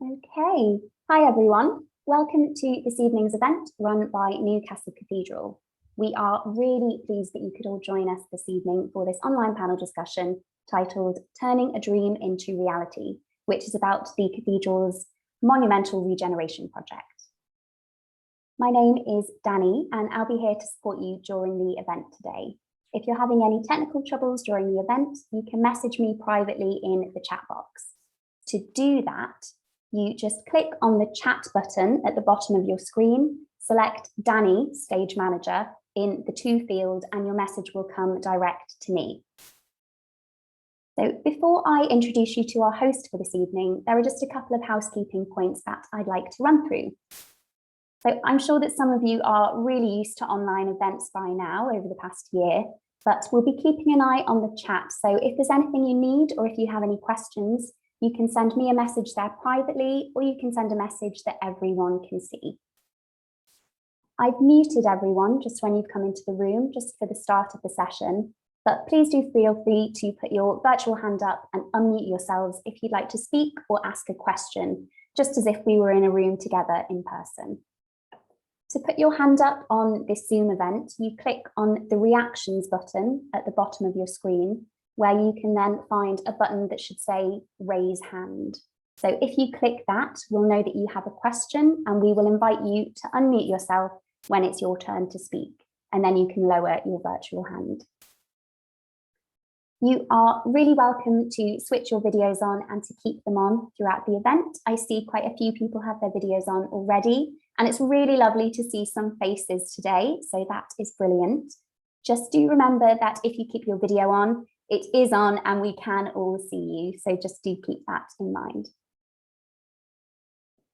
Okay, hi everyone. Welcome to this evening's event run by Newcastle Cathedral. We are really pleased that you could all join us this evening for this online panel discussion titled Turning a Dream into Reality, which is about the Cathedral's monumental regeneration project. My name is Danny and I'll be here to support you during the event today. If you're having any technical troubles during the event, you can message me privately in the chat box. To do that, you just click on the chat button at the bottom of your screen, select Danny, Stage Manager, in the To field, and your message will come direct to me. So before I introduce you to our host for this evening, there are just a couple of housekeeping points that I'd like to run through. So I'm sure that some of you are really used to online events by now over the past year, but we'll be keeping an eye on the chat. So if there's anything you need or if you have any questions, you can send me a message there privately, or you can send a message that everyone can see. I've muted everyone just when you've come into the room, just for the start of the session, but please do feel free to put your virtual hand up and unmute yourselves if you'd like to speak or ask a question, just as if we were in a room together in person. To put your hand up on this Zoom event, you click on the reactions button at the bottom of your screen, where you can then find a button that should say raise hand. So if you click that, we'll know that you have a question and we will invite you to unmute yourself when it's your turn to speak, and then you can lower your virtual hand. You are really welcome to switch your videos on and to keep them on throughout the event. I see quite a few people have their videos on already, and it's really lovely to see some faces today, so that is brilliant. Just do remember that if you keep your video on, it is on and we can all see you, so just do keep that in mind.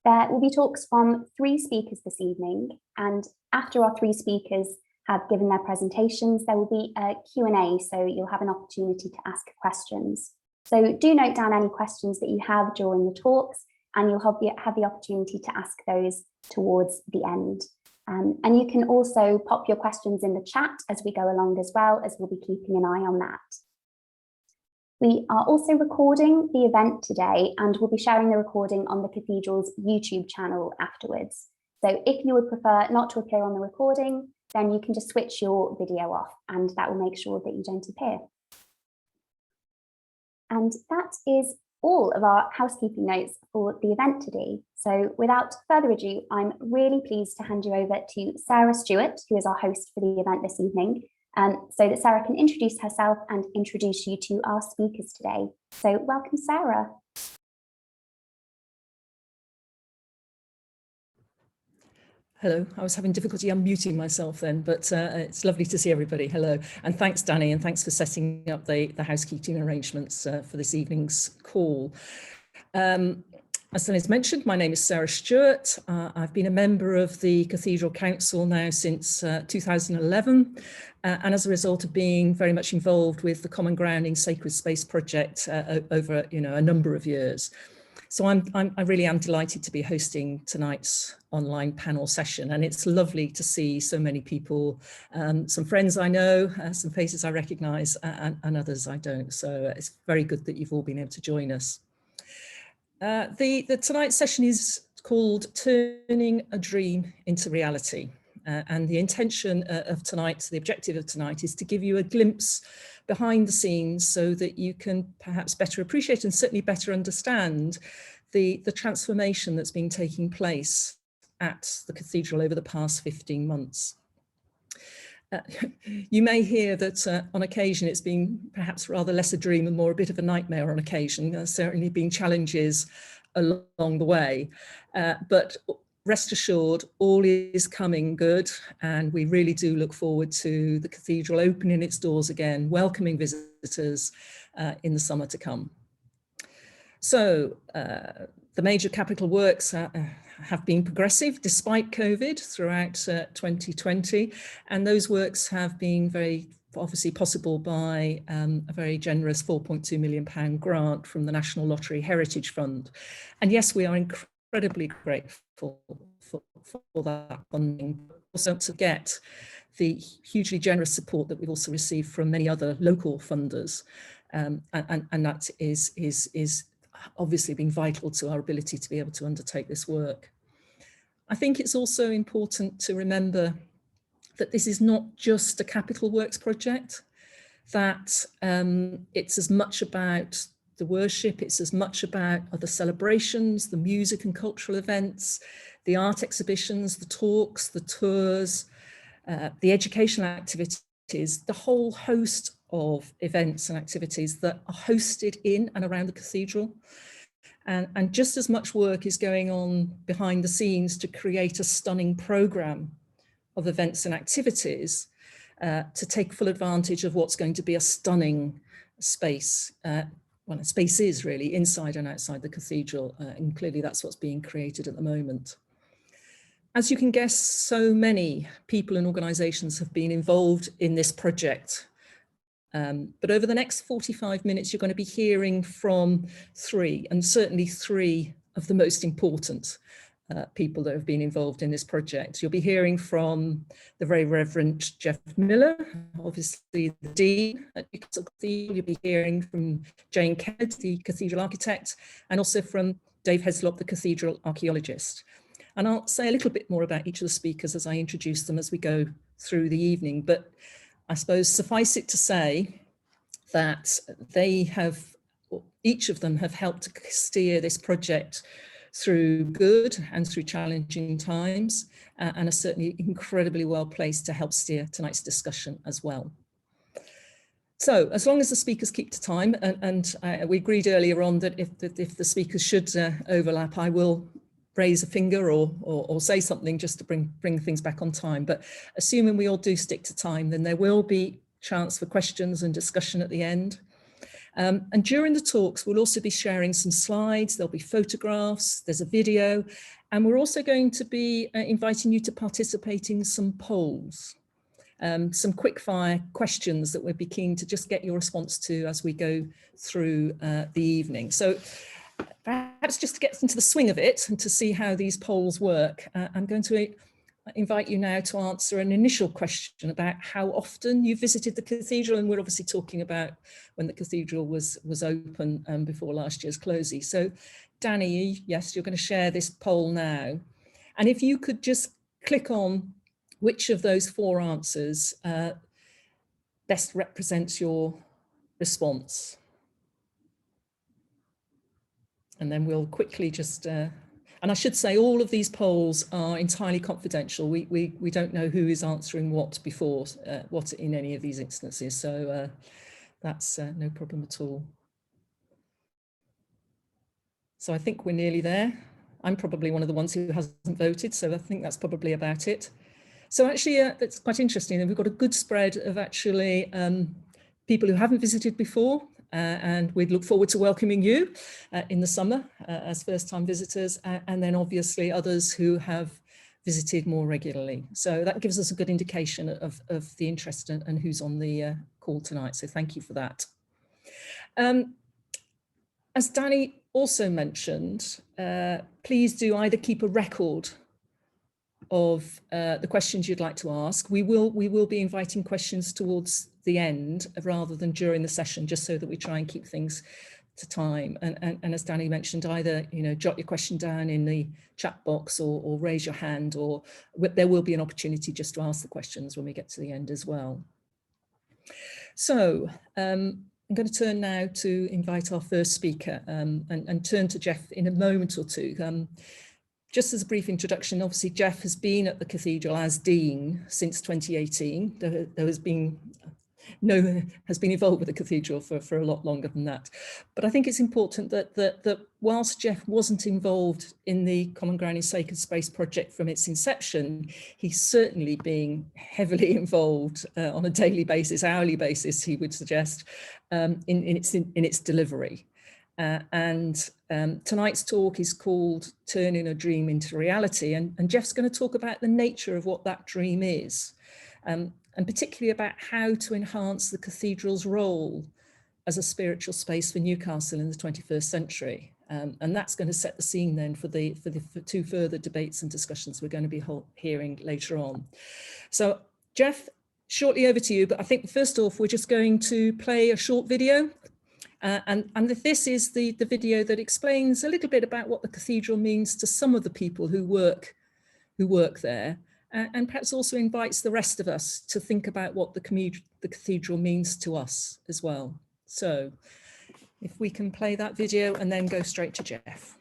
There will be talks from 3 speakers this evening, and after our 3 speakers have given their presentations, there will be a Q&A, so you'll have an opportunity to ask questions. So do note down any questions that you have during the talks, and you'll have the opportunity to ask those towards the end. And you can also pop your questions in the chat as we go along as well, as we'll be keeping an eye on that. We are also recording the event today, and we'll be sharing the recording on the Cathedral's YouTube channel afterwards. So if you would prefer not to appear on the recording, then you can just switch your video off and that will make sure that you don't appear. And that is all of our housekeeping notes for the event today. So without further ado, I'm really pleased to hand you over to Sarah Stewart, who is our host for the event this evening, so that Sarah can introduce herself and introduce you to our speakers today. So welcome, Sarah. Hello, I was having difficulty unmuting myself then, but it's lovely to see everybody. Hello, and thanks, Danny, and thanks for setting up the housekeeping arrangements for this evening's call. As Danny's mentioned, my name is Sarah Stewart. I've been a member of the Cathedral Council now since 2011, and as a result of being very much involved with the Common Grounding Sacred Space project over a number of years. So I really am delighted to be hosting tonight's online panel session, and it's lovely to see so many people, some friends I know, some faces I recognise, and others I don't. So it's very good that you've all been able to join us. Tonight's session is called Turning a Dream into Reality. And the intention of tonight, the objective of tonight, is to give you a glimpse behind the scenes so that you can perhaps better appreciate and certainly better understand the transformation that's been taking place at the cathedral over the past 15 months. You may hear that on occasion it's been perhaps rather less a dream and more a bit of a nightmare on occasion. There's certainly been challenges along the way, but rest assured, all is coming good, and we really do look forward to the cathedral opening its doors again, welcoming visitors in the summer to come. So the major capital works have been progressive despite COVID throughout 2020, and those works have been very obviously possible by a very generous £4.2 million grant from the National Lottery Heritage Fund. And yes, we are incredibly grateful for that funding, but also to get the hugely generous support that we've also received from many other local funders, and that is obviously been vital to our ability to be able to undertake this work. I think it's also important to remember that this is not just a capital works project, that it's as much about the worship, it's as much about other celebrations, the music and cultural events, the art exhibitions, the talks, the tours, the educational activities, the whole host of events and activities that are hosted in and around the cathedral. And just as much work is going on behind the scenes to create a stunning programme of events and activities to take full advantage of what's going to be a stunning space. Well, space is really inside and outside the cathedral, and clearly that's what's being created at the moment. As you can guess, so many people and organisations have been involved in this project. But over the next 45 minutes, you're going to be hearing from three, and certainly three of the most important people that have been involved in this project. You'll be hearing from the Very Reverend Jeff Miller, obviously the Dean at Newcastle Cathedral. You'll be hearing from Jane Kennedy, the Cathedral Architect, and also from Dave Heslop, the Cathedral Archaeologist. And I'll say a little bit more about each of the speakers as I introduce them as we go through the evening. But I suppose suffice it to say that they have, each of them have helped to steer this project through good and through challenging times, and are certainly incredibly well placed to help steer tonight's discussion as well. So as long as the speakers keep to time, and we agreed earlier on that if the speakers should overlap, I will raise a finger or say something just to bring things back on time. But assuming we all do stick to time, then there will be chance for questions and discussion at the end. And during the talks, we'll also be sharing some slides, there'll be photographs, there's a video, and we're also going to be inviting you to participate in some polls, some quick fire questions that we'd be keen to just get your response to as we go through the evening. So perhaps just to get into the swing of it and to see how these polls work, I'm going to invite you now to answer an initial question about how often you visited the cathedral, and we're obviously talking about when the cathedral was open before last year's closing. So Danny, yes, you're going to share this poll now, and if you could just click on which of those four answers best represents your response, and then we'll quickly just and I should say all of these polls are entirely confidential. We don't know who is answering what before what in any of these instances, so that's no problem at all. So I think we're nearly there. I'm probably one of the ones who hasn't voted, so I think that's probably about it. So actually, that's quite interesting. We've got a good spread of actually people who haven't visited before, and we'd look forward to welcoming you in the summer as first-time visitors, and then obviously others who have visited more regularly. So that gives us a good indication of the interest and who's on the call tonight. So thank you for that. As Danny also mentioned, please do either keep a record of the questions you'd like to ask. We will be inviting questions towards the end rather than during the session, just so that we try and keep things to time. And as Danny mentioned, either jot your question down in the chat box or raise your hand, or there will be an opportunity just to ask the questions when we get to the end as well. So I'm going to turn now to invite our first speaker and turn to Jeff in a moment or two. Just as a brief introduction, obviously Jeff has been at the cathedral as Dean since 2018. There has been has been involved with the cathedral for a lot longer than that. But I think it's important that whilst Jeff wasn't involved in the Common Ground in Sacred Space project from its inception, he's certainly being heavily involved on a daily basis, hourly basis, he would suggest, in its delivery. Tonight's talk is called Turning a Dream into Reality, and Jeff's going to talk about the nature of what that dream is, and particularly about how to enhance the cathedral's role as a spiritual space for Newcastle in the 21st century. And that's going to set the scene then for the two further debates and discussions we're going to be hearing later on. So Jeff, shortly over to you, but I think first off, we're just going to play a short video And this is the video that explains a little bit about what the cathedral means to some of the people who work there, and perhaps also invites the rest of us to think about what the cathedral means to us as well. So if we can play that video and then go straight to Jeff.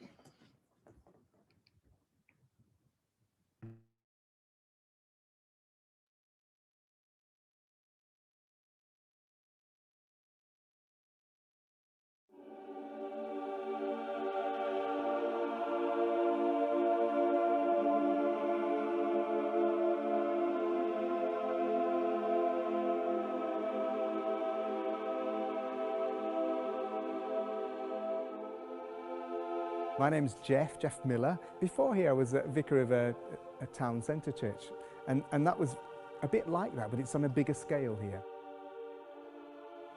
My name's Jeff Miller. Before here I was a vicar of a town centre church, and that was a bit like that, but it's on a bigger scale here.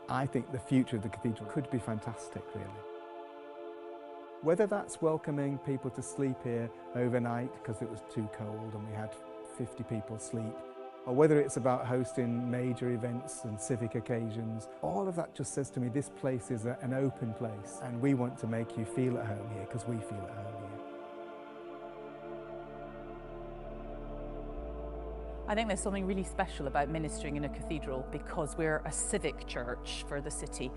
I think the future of the cathedral could be fantastic, really. Whether that's welcoming people to sleep here overnight because it was too cold and we had 50 people sleep, or whether it's about hosting major events and civic occasions, all of that just says to me this place is an open place, and we want to make you feel at home here because we feel at home here. I think there's something really special about ministering in a cathedral because we're a civic church for the city,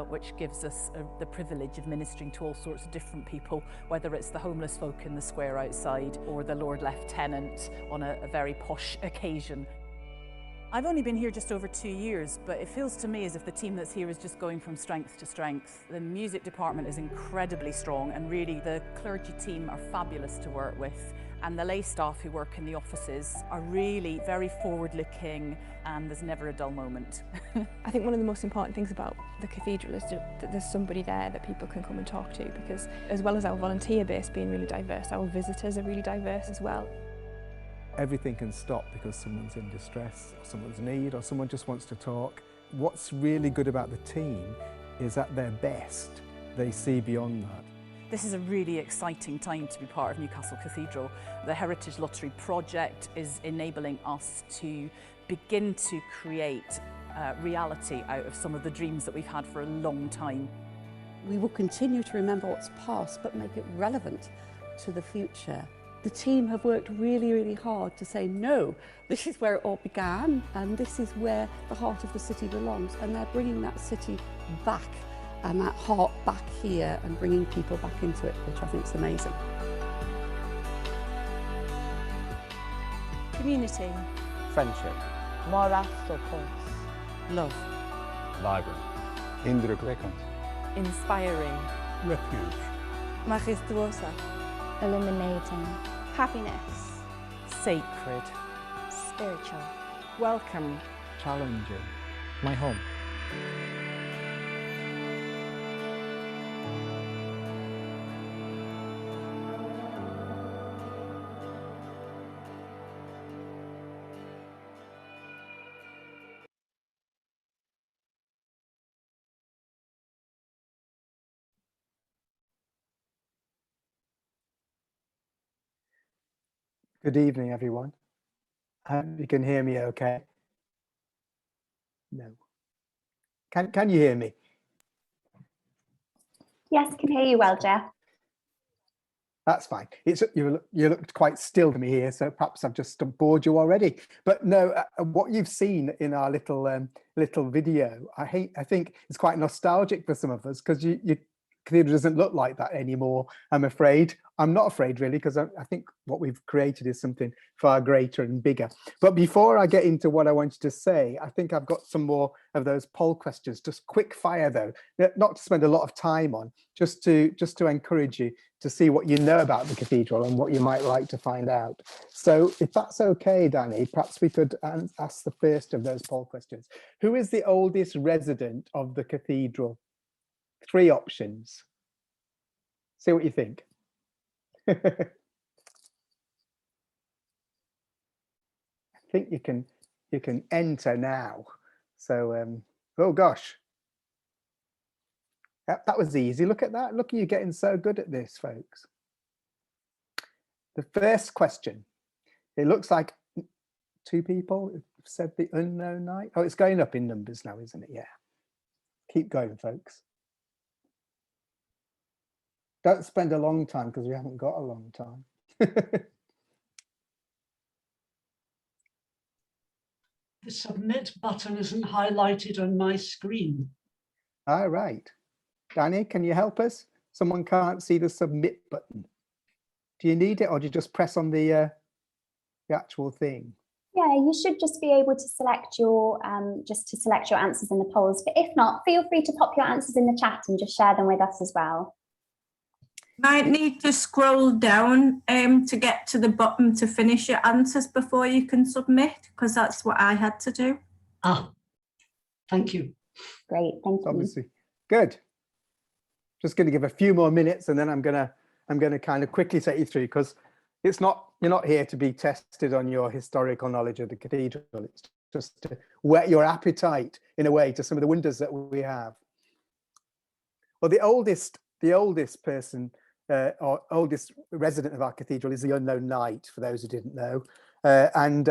which gives us the privilege of ministering to all sorts of different people, whether it's the homeless folk in the square outside or the Lord Lieutenant on a very posh occasion. I've only been here just over 2 years, but it feels to me as if the team that's here is just going from strength to strength. The music department is incredibly strong, and really the clergy team are fabulous to work with. And the lay staff who work in the offices are really very forward-looking, and there's never a dull moment. I think one of the most important things about the cathedral is that there's somebody there that people can come and talk to, because as well as our volunteer base being really diverse, our visitors are really diverse as well. Everything can stop because someone's in distress, or someone's in need, or someone just wants to talk. What's really good about the team is at their best, they see beyond that. This is a really exciting time to be part of Newcastle Cathedral. The Heritage Lottery project is enabling us to begin to create reality out of some of the dreams that we've had for a long time. We will continue to remember what's past but make it relevant to the future. The team have worked really, really hard to say, no, this is where it all began and this is where the heart of the city belongs, and they're bringing that city back and that heart back here and bringing people back into it, which I think is amazing. Community. Friendship. Moral support. Love. Vibrant. Indrukwekkend. Inspiring. Refuge. Majestuosa. Illuminating. Happiness. Sacred. Spiritual. Welcome. Challenging. My home. Good evening, everyone. I hope you can hear me okay. No. Can you hear me? Yes, can hear you well, Jeff. That's fine. You looked quite still to me here, so perhaps I've just bored you already. But no, what you've seen in our little video, I think it's quite nostalgic for some of us, because your cathedral doesn't look like that anymore, I'm afraid. I'm not afraid, really, because I think what we've created is something far greater and bigger. But before I get into what I wanted to say, I think I've got some more of those poll questions, just quick fire though, not to spend a lot of time on, just to encourage you to see what you know about the cathedral and what you might like to find out. So if that's okay, Danny, perhaps we could ask the first of those poll questions. Who is the oldest resident of the cathedral? 3 options. See what you think. I think you can enter now. So oh gosh, that was easy. Look at that. Look at you getting so good at this, folks. The first question. It looks like 2 people have said the unknown night. Oh, it's going up in numbers now, isn't it? Yeah. Keep going, folks. Don't spend a long time because we haven't got a long time. The submit button isn't highlighted on my screen. All right. Danny, can you help us? Someone can't see the submit button. Do you need it, or do you just press on the actual thing? Yeah, you should just be able to select your answers in the polls. But if not, feel free to pop your answers in the chat and just share them with us as well. Might need to scroll down to get to the bottom to finish your answers before you can submit, because that's what I had to do. Ah, thank you. Great, thank you. Obviously, good. Just going to give a few more minutes, and then I'm gonna kind of quickly take you through, because you're not here to be tested on your historical knowledge of the cathedral. It's just to whet your appetite in a way to some of the wonders that we have. Well, the oldest person or oldest resident of our cathedral is the unknown knight, for those who didn't know. And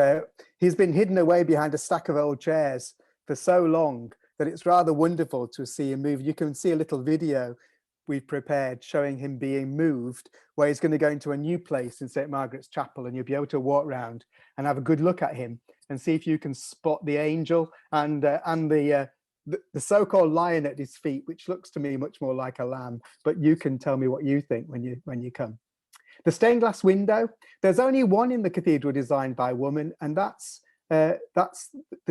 he's been hidden away behind a stack of old chairs for so long that it's rather wonderful to see him move. You can see a little video we've prepared showing him being moved, where he's going to go into a new place in St. Margaret's Chapel, and you'll be able to walk around and have a good look at him and see if you can spot the angel and the so-called lion at his feet, which looks to me much more like a lamb, but you can tell me what you think when you come. The stained glass window, there's only one in the cathedral designed by a woman, and that's the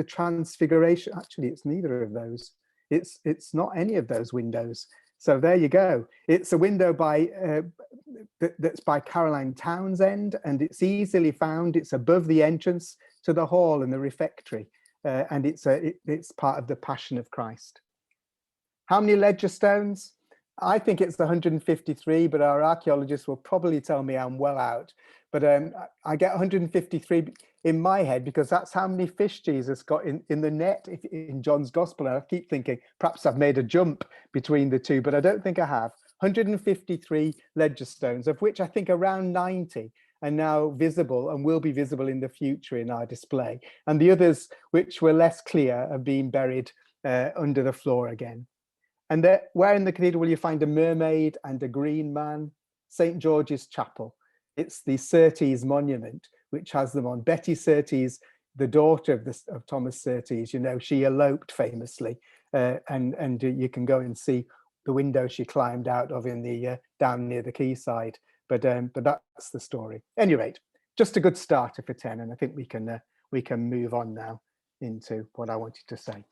Transfiguration. Actually, it's neither of those. It's not any of those windows. So there you go. It's a window that's by Caroline Townsend, and it's easily found. It's above the entrance to the hall and the refectory. And it's part of the Passion of Christ. How many ledger stones? I think it's 153, but our archaeologists will probably tell me I'm well out. But I get 153 in my head because that's how many fish Jesus got in the net in John's Gospel. And I keep thinking perhaps I've made a jump between the two, but I don't think I have. 153 ledger stones, of which I think around 90 are now visible and will be visible in the future in our display. And the others, which were less clear, are being buried under the floor again. And where in the cathedral will you find a mermaid and a green man? St. George's Chapel. It's the Surtees monument, which has them on. Betty Surtees, the daughter of Thomas Surtees, you know, she eloped famously. And you can go and see the window she climbed out of in the down near the quayside. But that's the story. At any rate, just a good starter for 10, and I think we can move on now into what I wanted to say.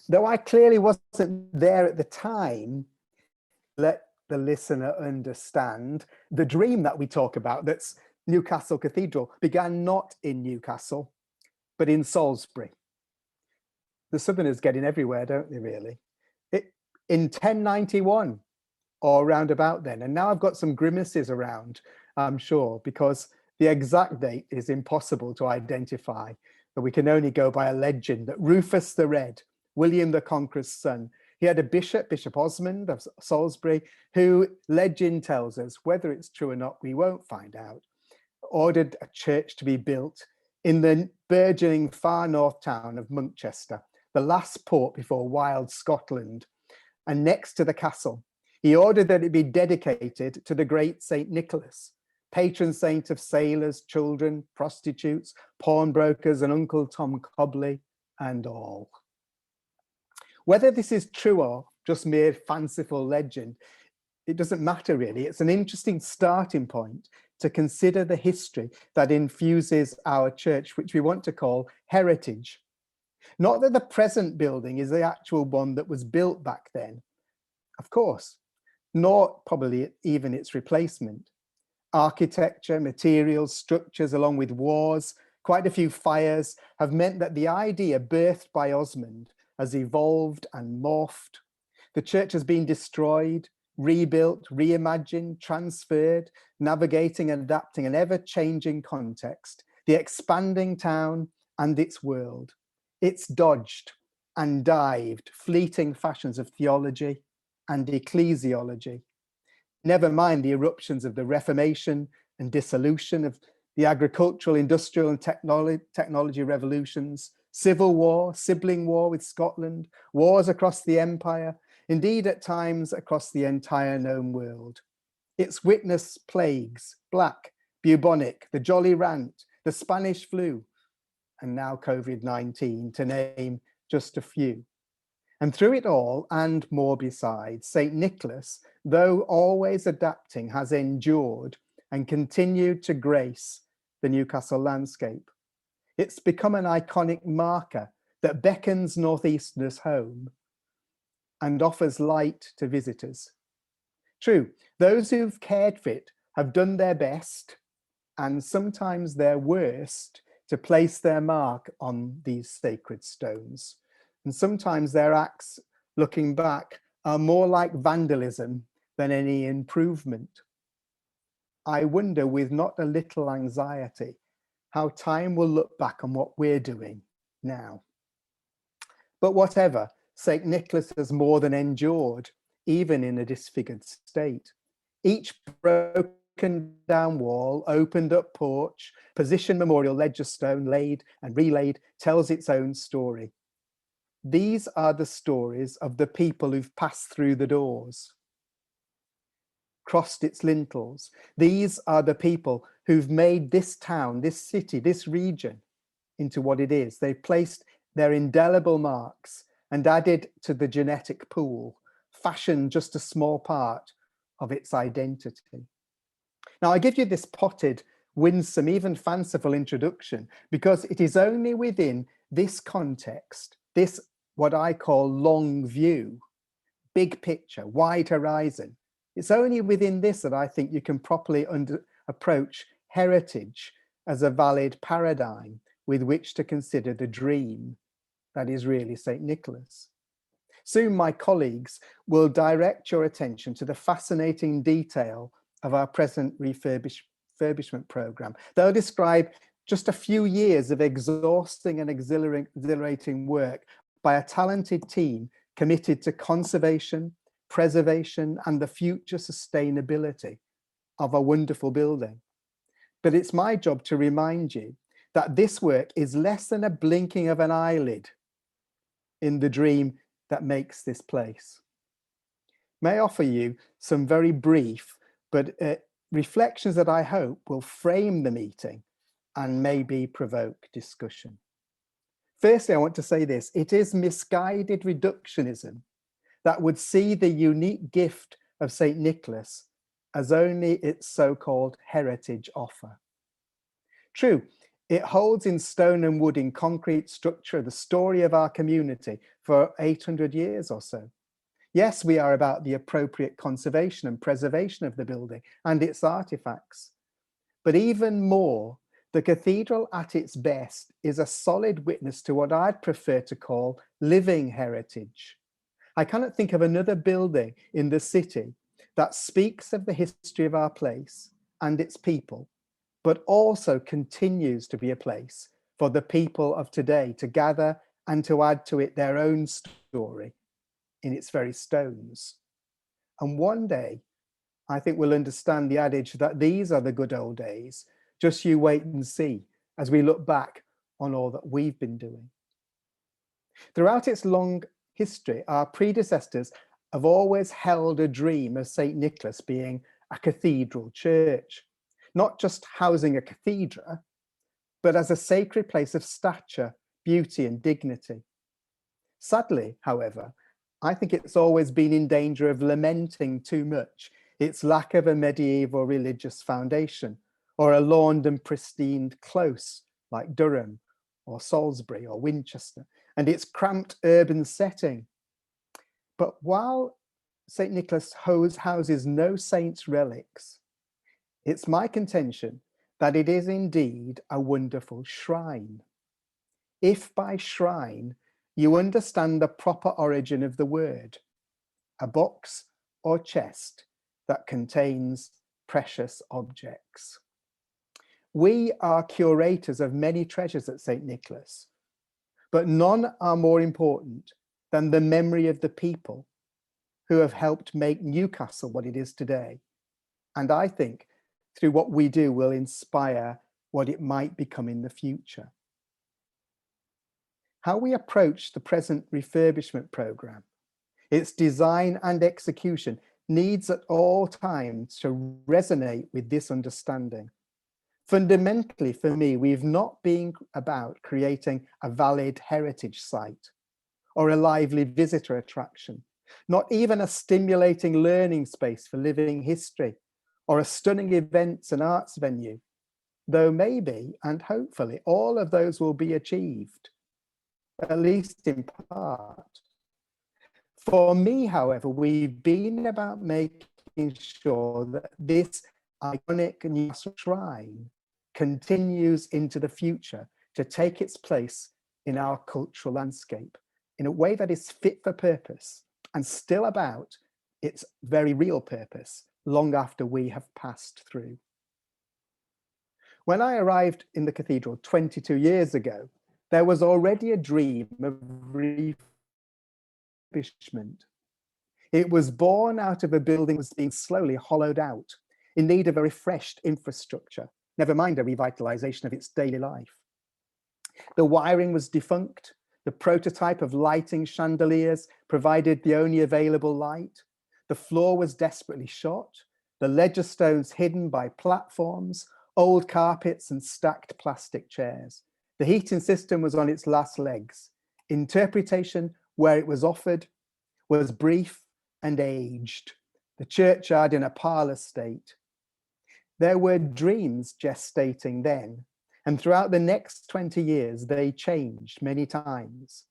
Though I clearly wasn't there at the time, let the listener understand the dream that we talk about, that's Newcastle Cathedral, began not in Newcastle, but in Salisbury. The Southerners get in everywhere, don't they, really? In 1091 or around about then. And now I've got some grimaces around, I'm sure, because the exact date is impossible to identify, but we can only go by a legend that Rufus the Red, William the Conqueror's son, he had a bishop, Bishop Osmond of Salisbury, who legend tells us, whether it's true or not, we won't find out, ordered a church to be built in the burgeoning far north town of Monkchester, the last port before wild Scotland. And next to the castle, he ordered that it be dedicated to the great St. Nicholas, patron saint of sailors, children, prostitutes, pawnbrokers, and Uncle Tom Cobley, and all. Whether this is true or just mere fanciful legend, it doesn't matter really. It's an interesting starting point to consider the history that infuses our church, which we want to call heritage. Not that the present building is the actual one that was built back then, of course, nor probably even its replacement. Architecture, materials, structures, along with wars, quite a few fires, have meant that the idea birthed by Osmond has evolved and morphed. The church has been destroyed, rebuilt, reimagined, transferred, navigating and adapting an ever-changing context, the expanding town and its world. It's dodged and dived fleeting fashions of theology and ecclesiology. Never mind the eruptions of the Reformation and dissolution of the agricultural, industrial and technology revolutions, civil war, sibling war with Scotland, wars across the empire, indeed at times across the entire known world. It's witnessed plagues, black, bubonic, the Jolly Rant, the Spanish flu, and now COVID-19, to name just a few. And through it all, and more besides, St. Nicholas, though always adapting, has endured and continued to grace the Newcastle landscape. It's become an iconic marker that beckons northeasterners home and offers light to visitors. True, those who've cared for it have done their best and sometimes their worst to place their mark on these sacred stones. And sometimes their acts, looking back, are more like vandalism than any improvement. I wonder, with not a little anxiety, how time will look back on what we're doing now. But whatever, St. Nicholas has more than endured, even in a disfigured state. Each broken down wall, opened up porch, positioned memorial ledger stone laid and relayed tells its own story. These are the stories of the people who've passed through the doors, crossed its lintels. These are the people who've made this town, this city, this region into what it is. They've placed their indelible marks and added to the genetic pool, fashioned just a small part of its identity. Now, I give you this potted, winsome, even fanciful introduction because it is only within this context, this what I call long view, big picture, wide horizon. It's only within this that I think you can properly approach heritage as a valid paradigm with which to consider the dream that is really St. Nicholas. Soon my colleagues will direct your attention to the fascinating detail of our present refurbishment programme. They'll describe just a few years of exhausting and exhilarating work by a talented team committed to conservation, preservation, and the future sustainability of a wonderful building. But it's my job to remind you that this work is less than a blinking of an eyelid in the dream that makes this place. May I offer you some very brief but reflections that I hope will frame the meeting and maybe provoke discussion. Firstly, I want to say this: it is misguided reductionism that would see the unique gift of St. Nicholas as only its so-called heritage offer. True, it holds in stone and wood in concrete structure the story of our community for 800 years or so. Yes, we are about the appropriate conservation and preservation of the building and its artifacts. But even more, the cathedral at its best is a solid witness to what I'd prefer to call living heritage. I cannot think of another building in the city that speaks of the history of our place and its people, but also continues to be a place for the people of today to gather and to add to it their own story in its very stones. And one day, I think we'll understand the adage that these are the good old days. Just you wait and see as we look back on all that we've been doing. Throughout its long history, our predecessors have always held a dream of St. Nicholas being a cathedral church, not just housing a cathedra, but as a sacred place of stature, beauty, and dignity. Sadly, however, I think it's always been in danger of lamenting too much its lack of a medieval religious foundation, or a lawned and pristine close like Durham or Salisbury or Winchester, and its cramped urban setting. But while St. Nicholas houses no saints' relics, it's my contention that it is indeed a wonderful shrine. If by shrine you understand the proper origin of the word, a box or chest that contains precious objects. We are curators of many treasures at St. Nicholas, but none are more important than the memory of the people who have helped make Newcastle what it is today. And I think through what we do will inspire what it might become in the future. How we approach the present refurbishment programme Its design and execution needs at all times to resonate with this understanding. Fundamentally, for me, we've not been about creating a valid heritage site or a lively visitor attraction, not even a stimulating learning space for living history or a stunning events and arts venue, though maybe and hopefully all of those will be achieved, at least in part. For me, however, we've been about making sure that this iconic Newcastle shrine continues into the future to take its place in our cultural landscape in a way that is fit for purpose and still about its very real purpose long after we have passed through. When I arrived in the cathedral 22 years ago, there was already a dream of refurbishment. It was born out of a building that was being slowly hollowed out, in need of a refreshed infrastructure, never mind a revitalization of its daily life. The wiring was defunct. The prototype of lighting chandeliers provided the only available light. The floor was desperately shot. The ledger stones hidden by platforms, old carpets and stacked plastic chairs. The heating system was on its last legs. Interpretation, where it was offered, was brief and aged. The churchyard in a parlour state. There were dreams gestating then, and throughout the next 20 years, they changed many times.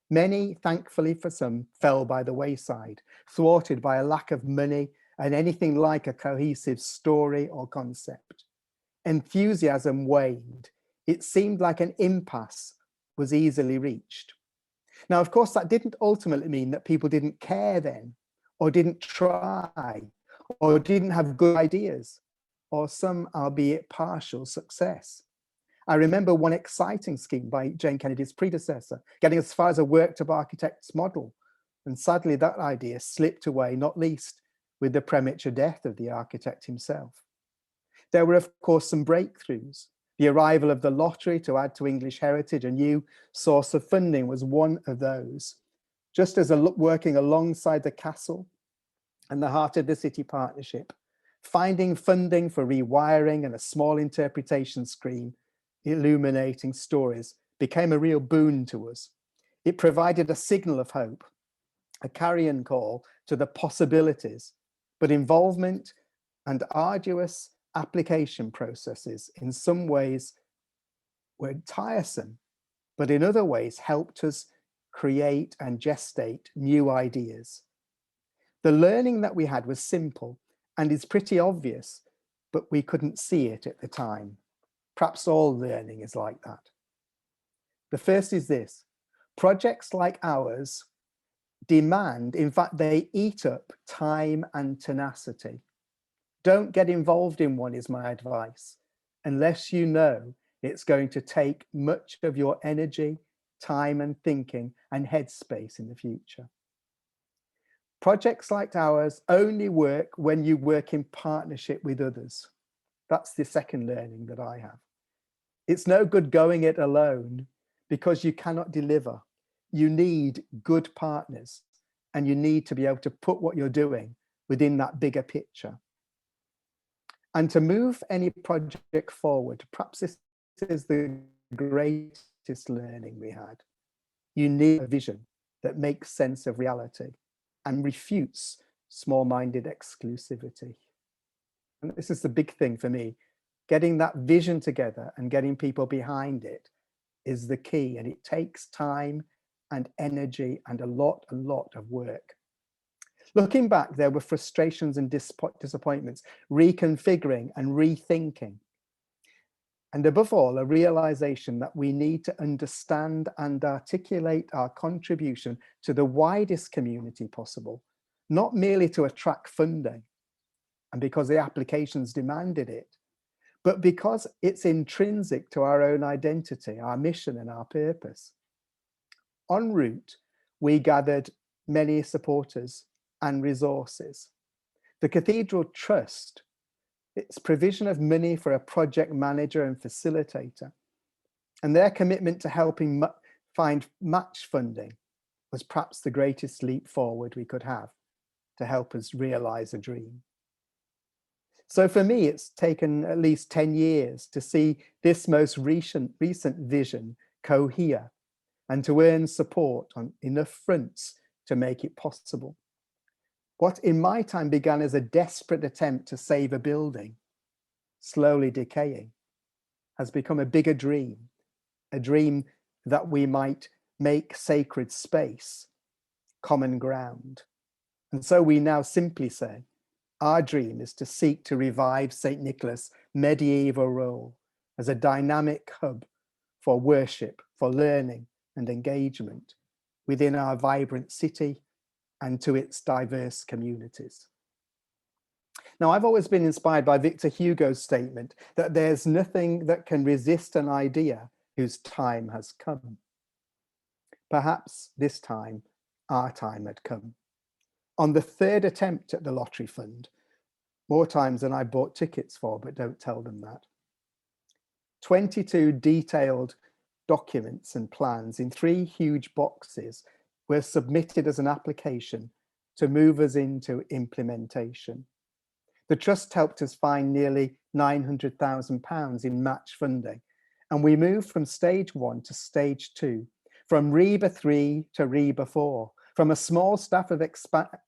Many, thankfully for some, fell by the wayside, thwarted by a lack of money and anything like a cohesive story or concept. Enthusiasm waned. It seemed like an impasse was easily reached. Now, of course, that didn't ultimately mean that people didn't care then, or didn't try, or didn't have good ideas, or some, albeit partial, success. I remember one exciting scheme by Jane Kennedy's predecessor, getting as far as a worked up architect's model. And sadly, that idea slipped away, not least with the premature death of the architect himself. There were, of course, some breakthroughs. The arrival of the lottery to add to English heritage, a new source of funding, was one of those. Just as working alongside the castle and the Heart of the City partnership, finding funding for rewiring and a small interpretation screen illuminating stories became a real boon to us. It provided a signal of hope, a carrion call to the possibilities, but involvement and arduous application processes in some ways were tiresome, but in other ways helped us create and gestate new ideas. The learning that we had was simple and is pretty obvious, but we couldn't see it at the time. Perhaps all learning is like that. The first is this: projects like ours demand, in fact, they eat up time and tenacity. Don't get involved in one is my advice, unless you know it's going to take much of your energy, time and thinking and headspace in the future. Projects like ours only work when you work in partnership with others. That's the second learning that I have. It's no good going it alone because you cannot deliver. You need good partners and you need to be able to put what you're doing within that bigger picture. And to move any project forward, perhaps this is the greatest learning we had. You need a vision that makes sense of reality and refutes small-minded exclusivity. And this is the big thing for me. Getting that vision together and getting people behind it is the key, and it takes time and energy and a lot of work. Looking back, there were frustrations and disappointments, reconfiguring and rethinking. And above all, a realization that we need to understand and articulate our contribution to the widest community possible, not merely to attract funding and because the applications demanded it, but because it's intrinsic to our own identity, our mission and our purpose. En route, we gathered many supporters and resources. The Cathedral Trust, its provision of money for a project manager and facilitator, and their commitment to helping find match funding was perhaps the greatest leap forward we could have to help us realize a dream. So for me, it's taken at least 10 years to see this most recent vision cohere and to earn support on enough fronts to make it possible. What in my time began as a desperate attempt to save a building, slowly decaying, has become a bigger dream, a dream that we might make sacred space, common ground. And so we now simply say, our dream is to seek to revive St. Nicholas' medieval role as a dynamic hub for worship, for learning and engagement within our vibrant city and to its diverse communities. Now, I've always been inspired by Victor Hugo's statement that there's nothing that can resist an idea whose time has come. Perhaps this time, our time had come. On the third attempt at the lottery fund, more times than I bought tickets for, but don't tell them that. 22 detailed documents and plans in 3 huge boxes were submitted as an application to move us into implementation. The Trust helped us find nearly £900,000 in match funding, and we moved from stage 1 to stage 2, from REBA 3 to REBA 4, from a small staff of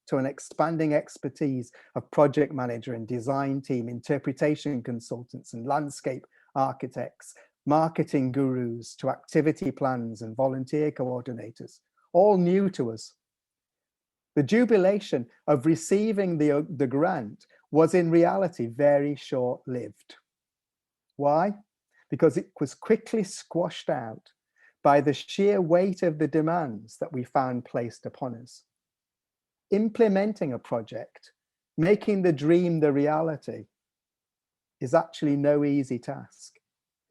to an expanding expertise of project manager and design team, interpretation consultants and landscape architects, marketing gurus to activity plans and volunteer coordinators, all new to us. The jubilation of receiving the grant was in reality very short-lived. Why? Because it was quickly squashed out by the sheer weight of the demands that we found placed upon us. Implementing a project, making the dream the reality, is actually no easy task.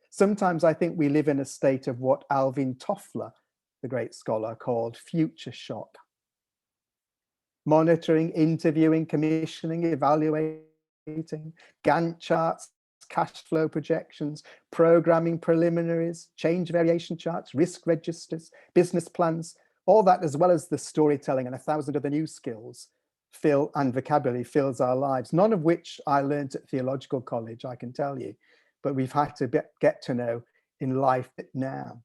Sometimes I think we live in a state of what Alvin Toffler, the great scholar, called future shock. Monitoring, interviewing, commissioning, evaluating, Gantt charts, cash flow projections, programming preliminaries, change variation charts, risk registers, business plans, all that, as well as the storytelling and 1,000 other new skills and vocabulary fills our lives, none of which I learned at theological college, I can tell you, but we've had to get to know in life now.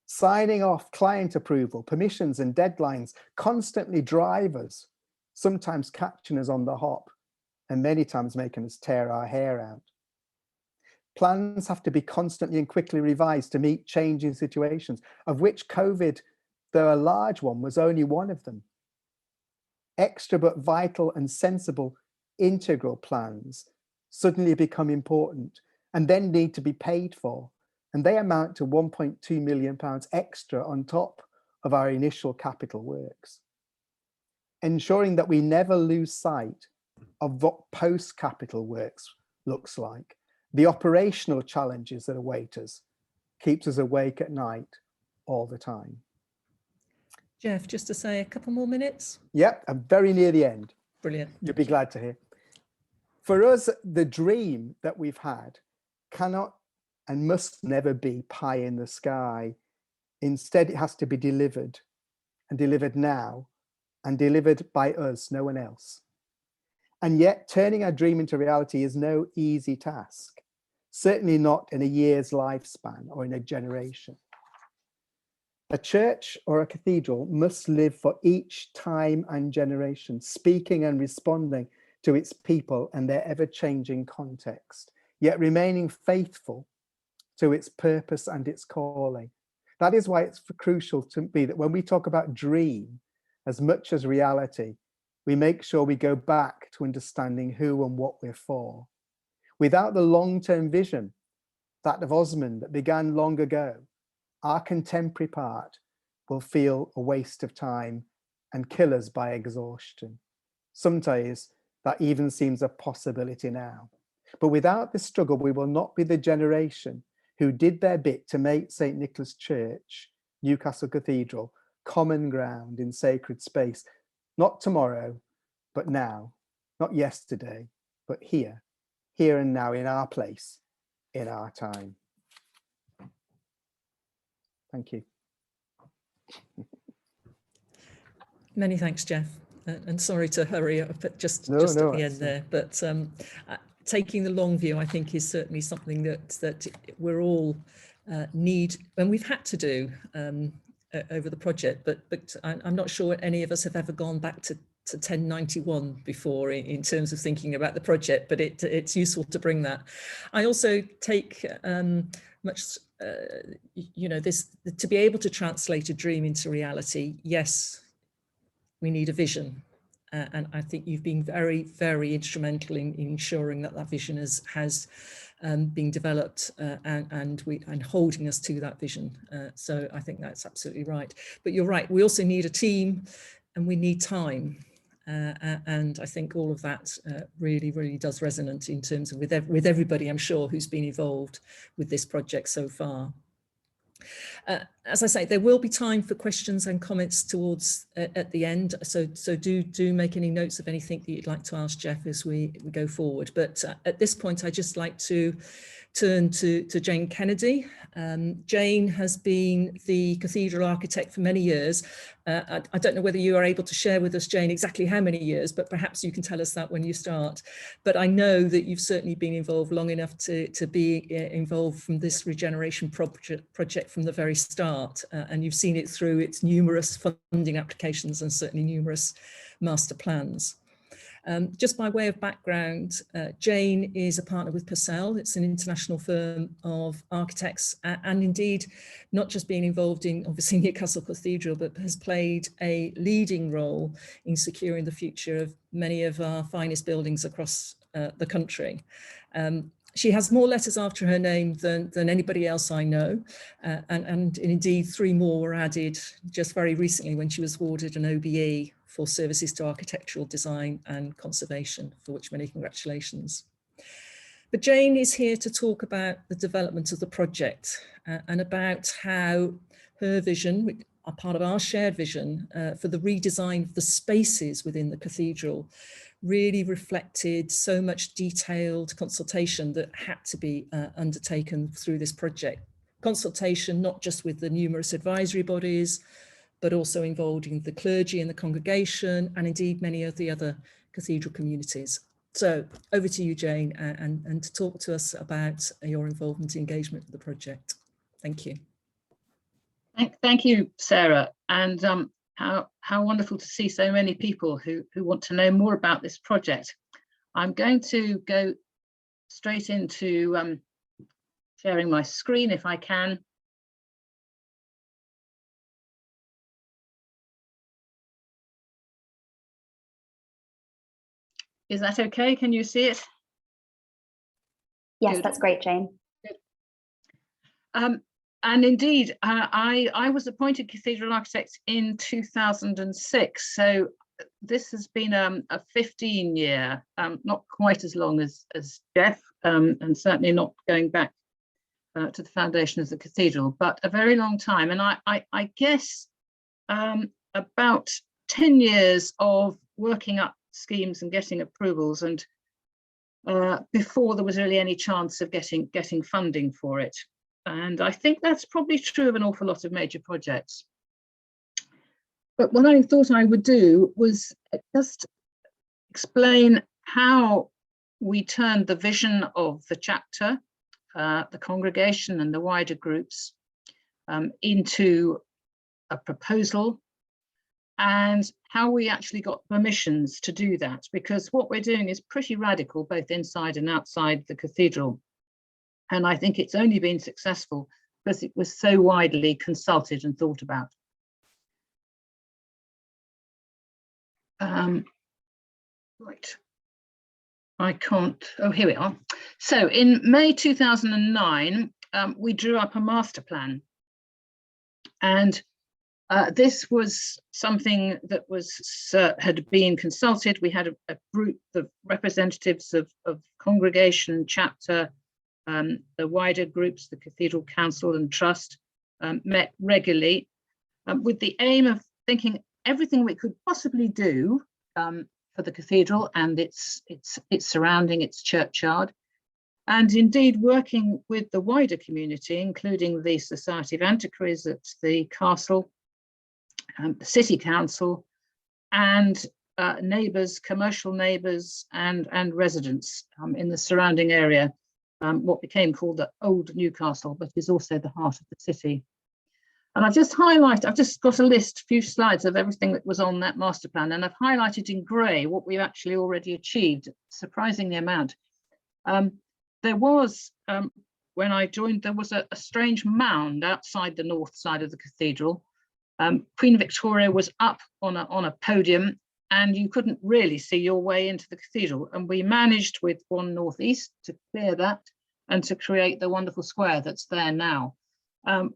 Signing off, client approval, permissions and deadlines constantly drive us, sometimes catching us on the hop and many times making us tear our hair out. Plans have to be constantly and quickly revised to meet changing situations, of which COVID, though a large one, was only one of them. Extra but vital and sensible integral plans suddenly become important and then need to be paid for. And they amount to £1.2 million extra on top of our initial capital works. Ensuring that we never lose sight of what post-capital works looks like, the operational challenges that await us, keeps us awake at night all the time. Jeff, just to say a couple more minutes. Yep, I'm very near the end. Brilliant. You'll be glad to hear. For us, the dream that we've had cannot and must never be pie in the sky. Instead, it has to be delivered, and delivered now, and delivered by us, no one else. And yet, turning our dream into reality is no easy task, certainly not in a year's lifespan or in a generation. A church or a cathedral must live for each time and generation, speaking and responding to its people and their ever-changing context, yet remaining faithful to its purpose and its calling. That is why it's crucial to me that when we talk about dream, as much as reality, we make sure we go back to understanding who and what we're for. Without the long-term vision, that of Osmond that began long ago, our contemporary part will feel a waste of time and kill us by exhaustion. Sometimes that even seems a possibility now. But without this struggle, we will not be the generation who did their bit to make St. Nicholas Church, Newcastle Cathedral, common ground in sacred space, not tomorrow, but now, not yesterday, but here and now, in our place, in our time. Thank you. Many thanks, Jeff. And sorry to hurry up just at the end there. But taking the long view, I think, is certainly something that we're all need, and we've had to do over the project. But I'm not sure any of us have ever gone back to 1091 before in terms of thinking about the project, but it's useful to bring that. I also take this to be able to translate a dream into reality. Yes, we need a vision, and I think you've been very, very instrumental in ensuring that vision has been developed and holding us to that vision. So I think that's absolutely right. But you're right. We also need a team, and we need time. And I think all of that really, really does resonate in terms of with everybody, I'm sure, who's been involved with this project so far. As I say, there will be time for questions and comments towards at the end. So do make any notes of anything that you'd like to ask Jeff as we go forward. But at this point, I'd just like to turn to Jane Kennedy. Jane has been the cathedral architect for many years. I don't know whether you are able to share with us, Jane, exactly how many years, but perhaps you can tell us that when you start. But I know that you've certainly been involved long enough to be involved from this regeneration project from the very start, and you've seen it through its numerous funding applications and certainly numerous master plans. Just by way of background, Jane is a partner with Purcell. It's an international firm of architects, and indeed not just being involved in obviously Newcastle Cathedral, but has played a leading role in securing the future of many of our finest buildings across the country. She has more letters after her name than anybody else I know, and indeed 3 more were added just very recently when she was awarded an OBE for services to architectural design and conservation, for which many congratulations. But Jane is here to talk about the development of the project and about how her vision, a part of our shared vision for the redesign of the spaces within the cathedral, really reflected so much detailed consultation that had to be undertaken through this project. Consultation not just with the numerous advisory bodies, but also involving the clergy and the congregation, and indeed many of the other cathedral communities. So over to you, Jane, and to talk to us about your involvement and engagement with the project. Thank you. Thank you, Sarah, and how wonderful to see so many people who want to know more about this project. I'm going to go straight into sharing my screen if I can. Is that okay? Can you see it? Yes, Good. that's great, Jane. Good. And indeed, I was appointed cathedral architect in 2006. So this has been a 15-year, not quite as long as Jeff, and certainly not going back to the foundation of the cathedral, but a very long time. And I guess about 10 years of working up schemes and getting approvals, and before there was really any chance of getting funding for it. And I think that's probably true of an awful lot of major projects. But what I thought I would do was just explain how we turned the vision of the chapter, the congregation and the wider groups into a proposal, and how we actually got permissions to do that, because what we're doing is pretty radical, both inside and outside the cathedral. And I think it's only been successful because it was so widely consulted and thought about. Right, I can't, oh, here we are. So in May 2009, we drew up a master plan. And this was something that had been consulted. We had a group of representatives of congregation, chapter, the wider groups, the Cathedral Council and Trust, met regularly with the aim of thinking everything we could possibly do for the cathedral and its surrounding, its churchyard, and indeed working with the wider community, including the Society of Antiquaries at the castle, the City Council, and neighbours, commercial neighbours and residents in the surrounding area, what became called the Old Newcastle, but is also the heart of the city. And I've just got a list, a few slides of everything that was on that master plan, and I've highlighted in grey what we've actually already achieved, surprisingly amount. There was, when I joined, there was a strange mound outside the north side of the cathedral. Queen Victoria was up on a podium, and you couldn't really see your way into the cathedral. And we managed with One North East to clear that and to create the wonderful square that's there now.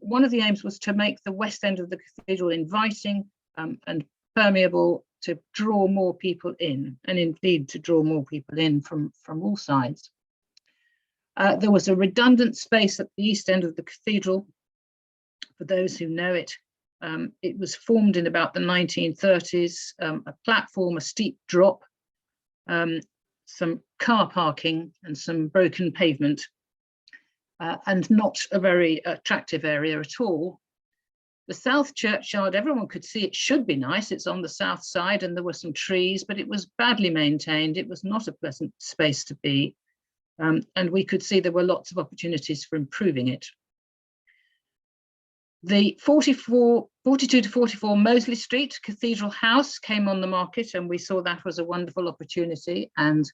One of the aims was to make the west end of the cathedral inviting and permeable, to draw more people in, and indeed to draw more people in from all sides. There was a redundant space at the east end of the cathedral. For those who know it, it was formed in about the 1930s, a platform, a steep drop, some car parking and some broken pavement, and not a very attractive area at all. The south churchyard, everyone could see it should be nice. It's on the south side and there were some trees, but it was badly maintained. It was not a pleasant space to be. And we could see there were lots of opportunities for improving it. The 42 to 44 Mosley Street Cathedral House came on the market, and we saw that was a wonderful opportunity, and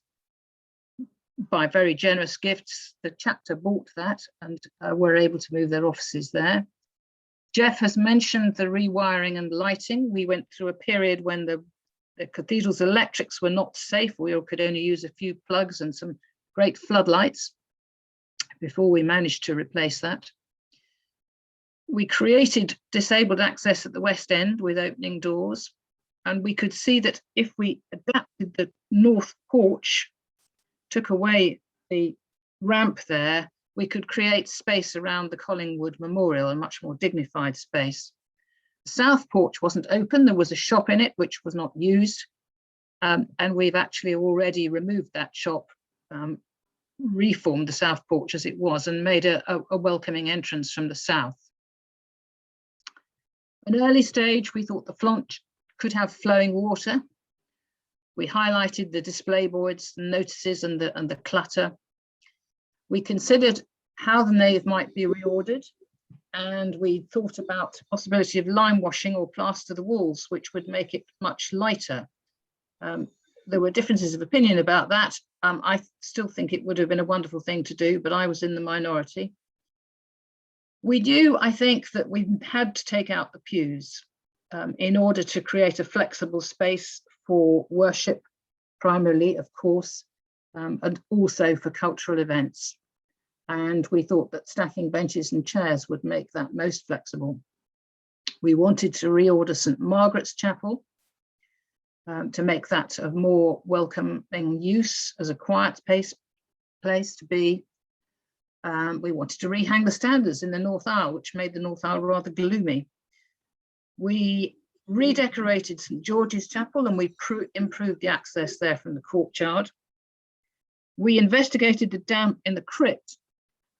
by very generous gifts, the chapter bought that and were able to move their offices there. Jeff has mentioned the rewiring and lighting. We went through a period when the cathedral's electrics were not safe. We could only use a few plugs and some great floodlights before we managed to replace that. We created disabled access at the west end with opening doors, and we could see that if we adapted the north porch, took away the ramp there, we could create space around the Collingwood Memorial, a much more dignified space. The south porch wasn't open, there was a shop in it which was not used, and we've actually already removed that shop, reformed the south porch as it was, and made a welcoming entrance from the south. An early stage, we thought the flont could have flowing water. We highlighted the display boards, the notices and the clutter. We considered how the nave might be reordered, and we thought about the possibility of lime washing or plaster the walls, which would make it much lighter. There were differences of opinion about that. I still think it would have been a wonderful thing to do, but I was in the minority. We knew, I think, that we had to take out the pews in order to create a flexible space for worship, primarily, of course, and also for cultural events. And we thought that stacking benches and chairs would make that most flexible. We wanted to reorder St. Margaret's Chapel to make that a more welcoming use as a quiet place to be. We wanted to rehang the standards in the north aisle, which made the north aisle rather gloomy. We redecorated St. George's Chapel, and we improved the access there from the courtyard. We investigated the damp in the crypt,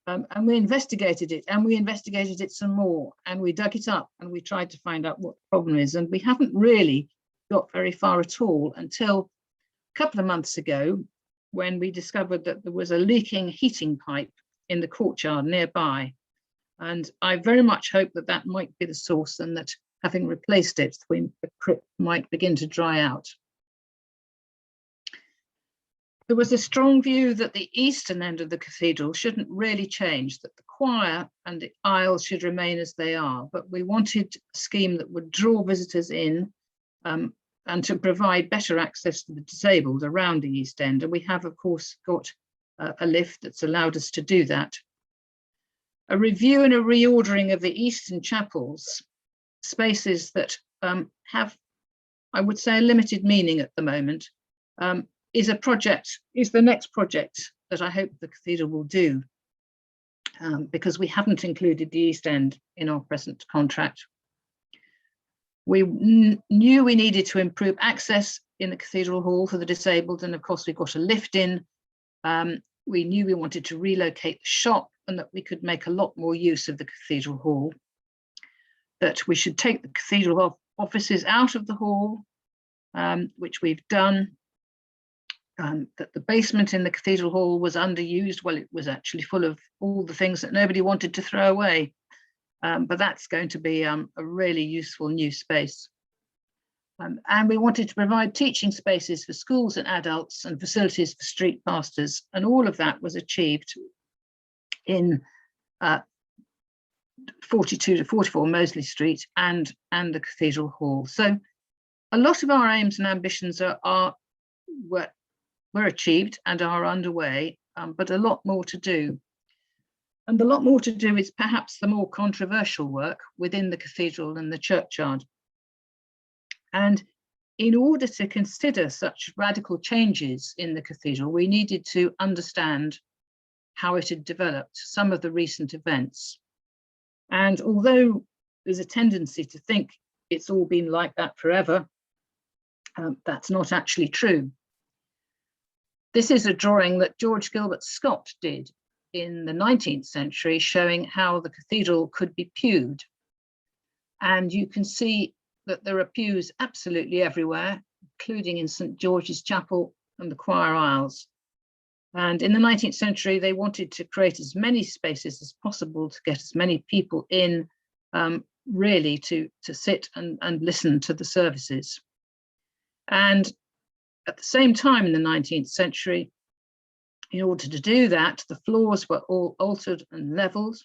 and we investigated it some more, and we dug it up and we tried to find out what the problem is, and we haven't really got very far at all until a couple of months ago, when we discovered that there was a leaking heating pipe in the courtyard nearby. And I very much hope that that might be the source, and that having replaced it, the crypt might begin to dry out. There was a strong view that the eastern end of the cathedral shouldn't really change, that the choir and the aisles should remain as they are, but we wanted a scheme that would draw visitors in and to provide better access to the disabled around the east end. And we have, of course, got a lift that's allowed us to do that. A review and a reordering of the eastern chapels, spaces that have, I would say, a limited meaning at the moment, is the next project that I hope the cathedral will do, because we haven't included the east end in our present contract. We knew we needed to improve access in the cathedral hall for the disabled, and of course we got a lift in. We knew we wanted to relocate the shop, and that we could make a lot more use of the cathedral hall, that we should take the cathedral offices out of the hall, which we've done. That the basement in the Cathedral Hall was underused. Well, it was actually full of all the things that nobody wanted to throw away. But that's going to be a really useful new space. And we wanted to provide teaching spaces for schools and adults and facilities for street pastors. And all of that was achieved in 42 to 44 Mosley Street and the Cathedral Hall. So a lot of our aims and ambitions were achieved and are underway, but a lot more to do. And the lot more to do is perhaps the more controversial work within the cathedral and the churchyard. And in order to consider such radical changes in the cathedral, we needed to understand how it had developed, some of the recent events. And although there's a tendency to think it's all been like that forever, that's not actually true. This is a drawing that George Gilbert Scott did in the 19th century, showing how the cathedral could be pewed. And you can see that there are pews absolutely everywhere, including in St. George's Chapel and the choir aisles. And in the 19th century, they wanted to create as many spaces as possible to get as many people in, really to sit and listen to the services. And at the same time in the 19th century, in order to do that, the floors were all altered and levelled.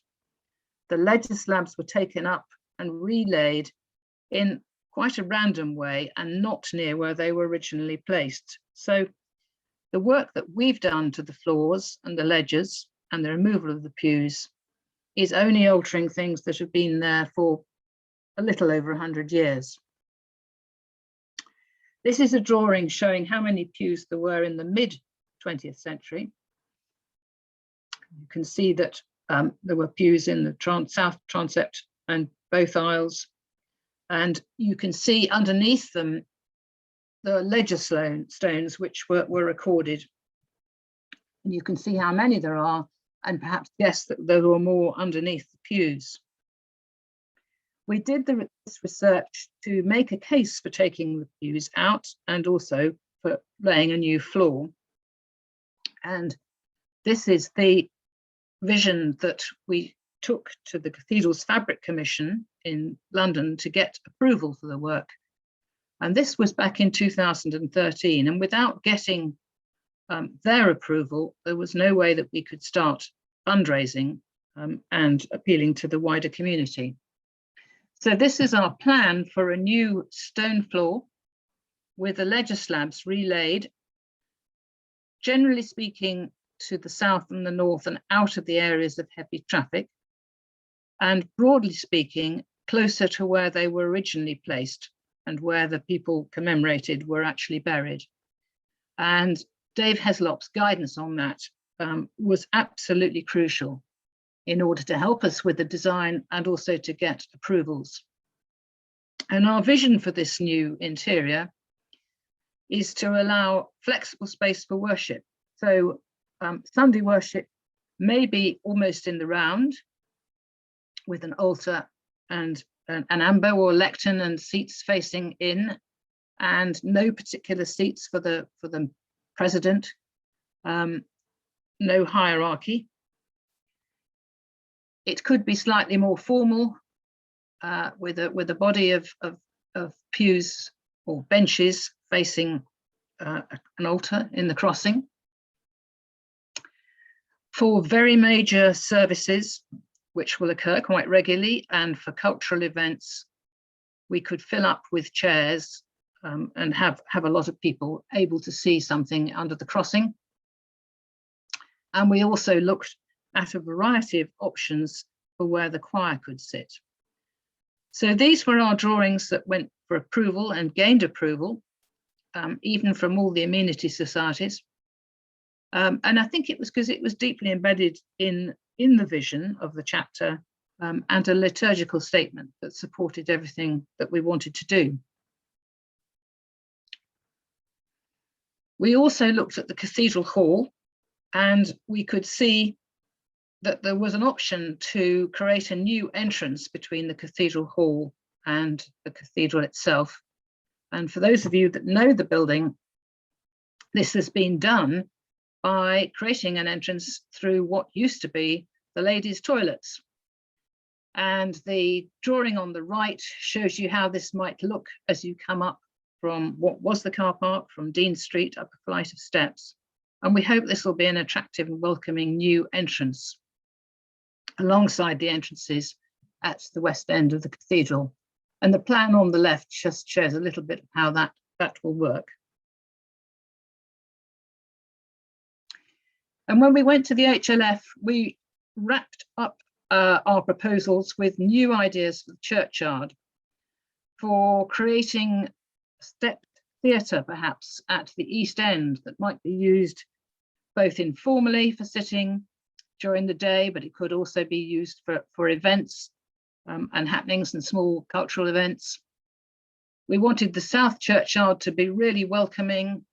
The ledger slabs were taken up and relaid in quite a random way and not near where they were originally placed. So the work that we've done to the floors and the ledgers and the removal of the pews is only altering things that have been there for a little over 100 years. This is a drawing showing how many pews there were in the mid-20th century. You can see that there were pews in the south transept and both aisles. And you can see underneath them the ledger stones which were recorded. And you can see how many there are and perhaps guess that there were more underneath the pews. We did this research to make a case for taking the pews out and also for laying a new floor. And this is the vision that we took to the Cathedral's Fabric Commission in London to get approval for the work. And this was back in 2013. And without getting their approval, there was no way that we could start fundraising and appealing to the wider community. So this is our plan for a new stone floor with the ledger slabs relaid, generally speaking, to the south and the north and out of the areas of heavy traffic, and broadly speaking, closer to where they were originally placed and where the people commemorated were actually buried. And Dave Heslop's guidance on that was absolutely crucial in order to help us with the design and also to get approvals. And our vision for this new interior is to allow flexible space for worship. So Sunday worship may be almost in the round with an altar and an ambo or lectern and seats facing in, and no particular seats for the president, no hierarchy. It could be slightly more formal with a body of pews or benches facing an altar in the crossing. For very major services, which will occur quite regularly, and for cultural events, we could fill up with chairs and have a lot of people able to see something under the crossing. And we also looked at a variety of options for where the choir could sit. So these were our drawings that went for approval and gained approval, even from all the amenity societies. And I think it was because it was deeply embedded in the vision of the chapter and a liturgical statement that supported everything that we wanted to do. We also looked at the Cathedral Hall, and we could see that there was an option to create a new entrance between the Cathedral Hall and the cathedral itself. And for those of you that know the building, this has been done by creating an entrance through what used to be the ladies' toilets. And the drawing on the right shows you how this might look as you come up from what was the car park, from Dean Street, up a flight of steps. And we hope this will be an attractive and welcoming new entrance alongside the entrances at the west end of the cathedral. And the plan on the left just shows a little bit of how that will work. And when we went to the HLF, we wrapped up our proposals with new ideas for the churchyard, for creating a stepped theatre perhaps at the east end that might be used both informally for sitting during the day, but it could also be used for events and happenings and small cultural events. We wanted the south churchyard to be really welcoming,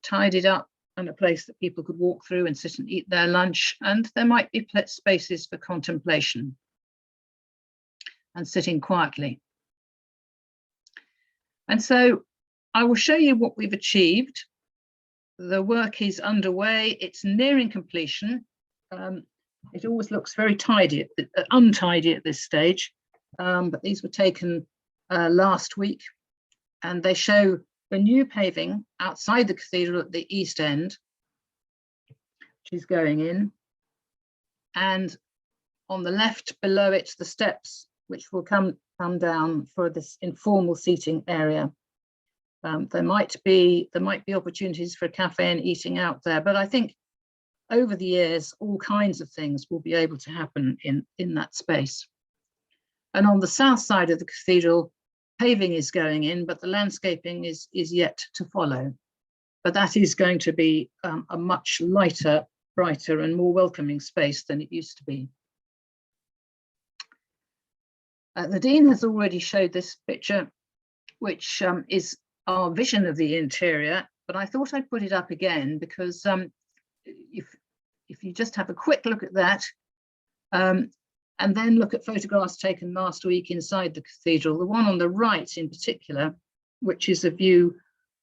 tidied up, and a place that people could walk through and sit and eat their lunch, and there might be spaces for contemplation and sitting quietly. And so I will show you what we've achieved. The work is underway, it's nearing completion. It always looks very tidy, untidy at this stage, but these were taken last week, and they show the new paving outside the cathedral at the east end, which is going in, and on the left below it, the steps, which will come down for this informal seating area. There might be opportunities for a cafe and eating out there, but I think over the years, all kinds of things will be able to happen in that space. And on the south side of the cathedral, paving is going in, but the landscaping is yet to follow. But that is going to be a much lighter, brighter and more welcoming space than it used to be. The Dean has already showed this picture, which is our vision of the interior, but I thought I'd put it up again because if you just have a quick look at that, and then look at photographs taken last week inside the cathedral, the one on the right in particular, which is a view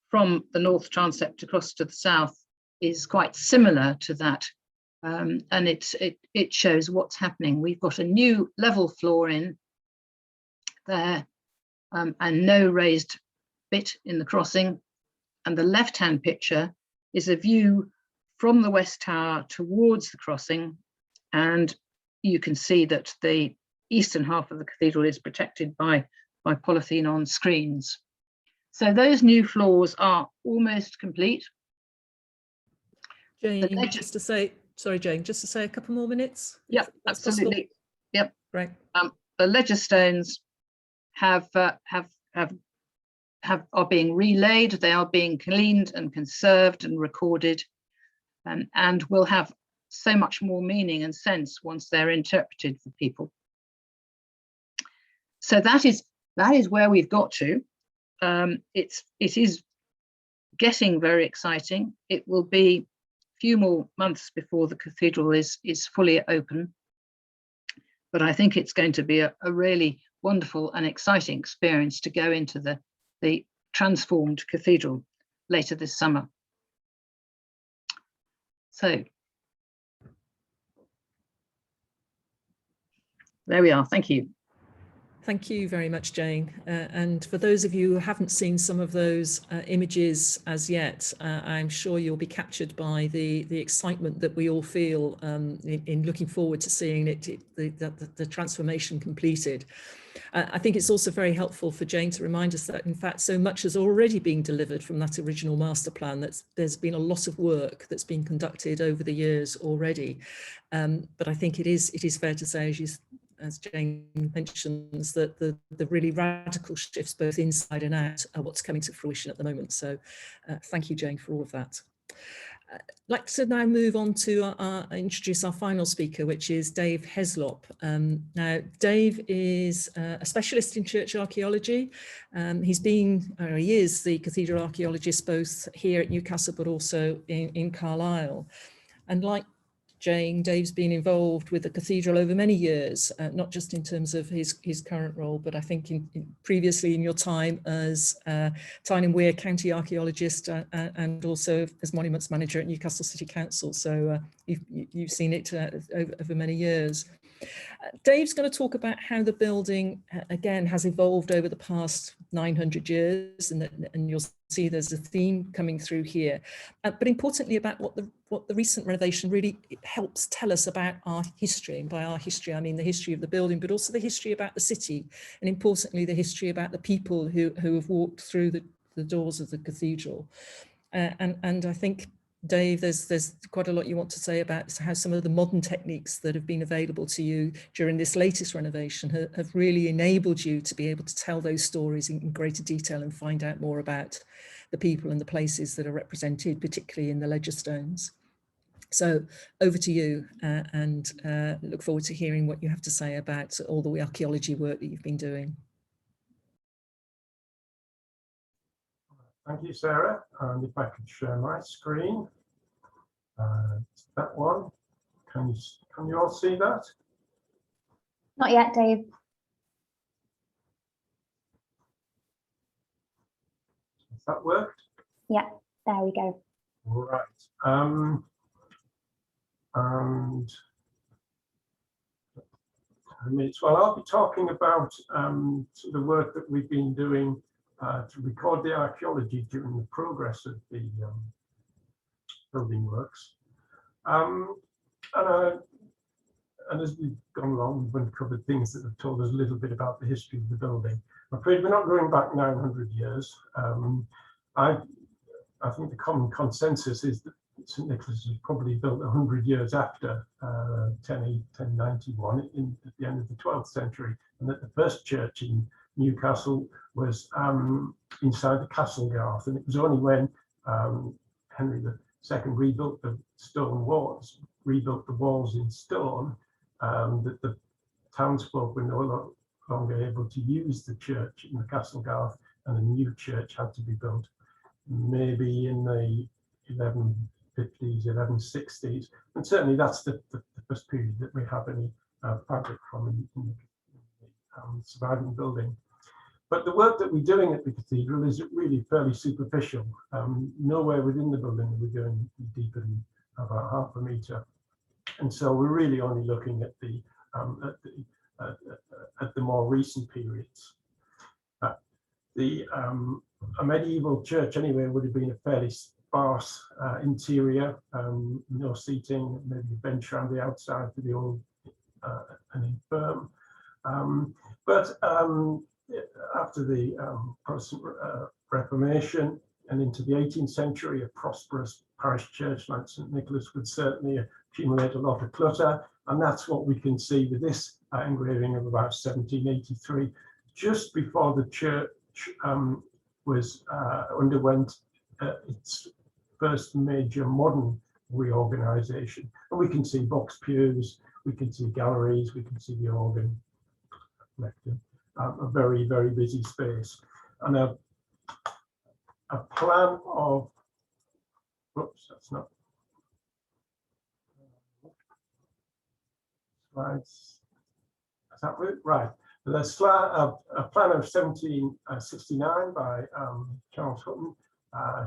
from the north transept across to the south, is quite similar to that. And it shows what's happening. We've got a new level floor in there, and no raised bit in the crossing. And the left-hand picture is a view from the West Tower towards the crossing, and you can see that the eastern half of the cathedral is protected by polythene on screens. So those new floors are almost complete. Jane, just to say, sorry, Jane, just to say a couple more minutes. Yep, absolutely. Yep. Right. The ledger stones are being relaid. They are being cleaned and conserved and recorded, and will have so much more meaning and sense once they're interpreted for people. So that is where we've got to. It is getting very exciting. It will be a few more months before the cathedral is fully open, but I think it's going to be a really wonderful and exciting experience to go into the transformed cathedral later this summer. So there we are. Thank you. Thank you very much, Jane. And for those of you who haven't seen some of those images as yet, I'm sure you'll be captured by the excitement that we all feel in looking forward to seeing the transformation completed. I think it's also very helpful for Jane to remind us that, in fact, so much has already been delivered from that original master plan. There's been a lot of work that's been conducted over the years already. But I think it is fair to say, as Jane mentions, that the really radical shifts both inside and out are what's coming to fruition at the moment. So thank you, Jane, for all of that. I'd like to now move on to introduce our final speaker, which is Dave Heslop. Now, Dave is a specialist in church archaeology. He is the cathedral archaeologist both here at Newcastle, but also in Carlisle. And like Jane, Dave's been involved with the cathedral over many years, not just in terms of his current role, but I think previously in your time as Tyne and Wear County Archaeologist and also as Monuments Manager at Newcastle City Council. So you've seen it over many years. Dave's going to talk about how the building, again, has evolved over the past 900 years, and you'll see there's a theme coming through here. But importantly, about what the recent renovation really helps tell us about our history. And by our history, I mean the history of the building, but also the history about the city, and importantly, the history about the people who have walked through the doors of the cathedral. And I think, Dave, there's quite a lot you want to say about how some of the modern techniques that have been available to you during this latest renovation have really enabled you to be able to tell those stories in greater detail and find out more about the people and the places that are represented, particularly in the ledger stones. So over to you, and look forward to hearing what you have to say about all the archaeology work that you've been doing. Thank you, Sarah. And if I could share my screen, that one. Can you all see that? Not yet, Dave. Has that worked? Yeah, there we go. All right. And well, I'll be talking about the work that we've been doing to record the archaeology during the progress of the building works. And as we've gone along, we've uncovered things that have told us a little bit about the history of the building. I'm afraid we're not going back 900 years. I think the common consensus is that St Nicholas was probably built 100 years after 1091 at the end of the 12th century, and that the first church in Newcastle was inside the castle garth, and it was only when Henry II rebuilt the stone walls, rebuilt the walls in stone, that the townsfolk were no longer able to use the church in the castle garth, and a new church had to be built, maybe in the 1150s, 1160s, and certainly that's the first period that we have any fabric from in the surviving building. But the work that we're doing at the cathedral is really fairly superficial. Nowhere within the building are we going deeper than about half a metre, and so we're really only looking at the more recent periods. A medieval church anyway would have been a fairly sparse interior, no seating, maybe a bench around the outside for the old and infirm. But after the Protestant Reformation and into the 18th century, a prosperous parish church like St Nicholas would certainly accumulate a lot of clutter, and that's what we can see with this engraving of about 1783, just before the church underwent its first major modern reorganization. And we can see box pews, we can see galleries, we can see the organ, a very, very busy space. And a plan of, whoops, that's not slides. Is that right? There's a plan of 1769 by Charles Hutton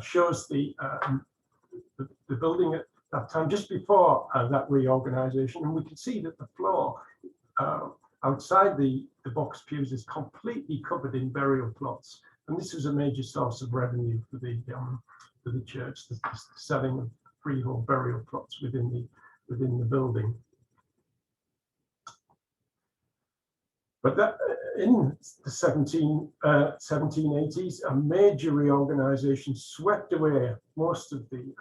shows the building at that time, just before that reorganization, and we can see that the floor outside the box pews is completely covered in burial plots, and this was a major source of revenue for the church, the selling of freehold burial plots within the building. But that, in the 1780s, a major reorganization swept away most of the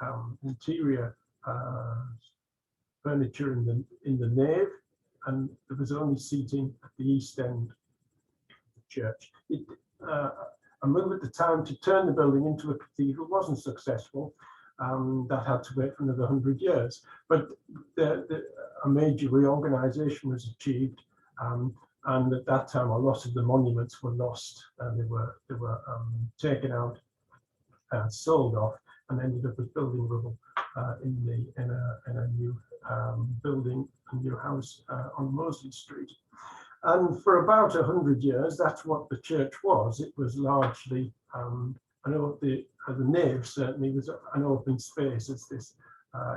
interior furniture in the nave, and there was only seating at the east end of the church. A move at the time to turn the building into a cathedral wasn't successful. That had to wait for another 100 years. But a major reorganization was achieved, and at that time, a lot of the monuments were lost. They were taken out and sold off, and ended up as building rubble in a new building a new house on Mosley Street. And for about 100 years, that's what the church was. It was largely, I know the nave certainly was an open space, as this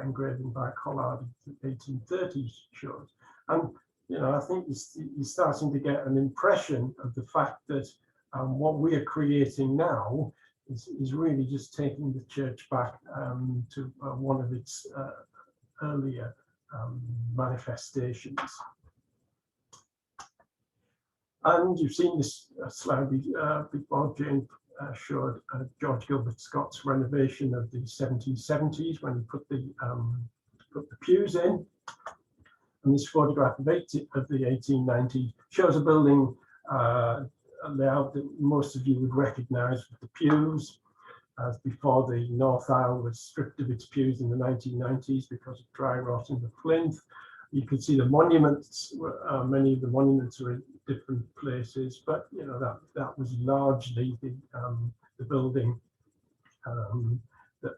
engraving by Collard in the 1830s shows. And you know, I think you're starting to get an impression of the fact that what we are creating now is really just taking the church back to one of its earlier manifestations. And you've seen this slide before. Jane showed George Gilbert Scott's renovation of the 1770s when he put the pews in. And this photograph of the 1890s shows a building layout that most of you would recognise with the pews. Before the North Aisle was stripped of its pews in the 1990s because of dry rot in the plinth. You can see the monuments. Many of the monuments are in different places, but you know that was largely the building that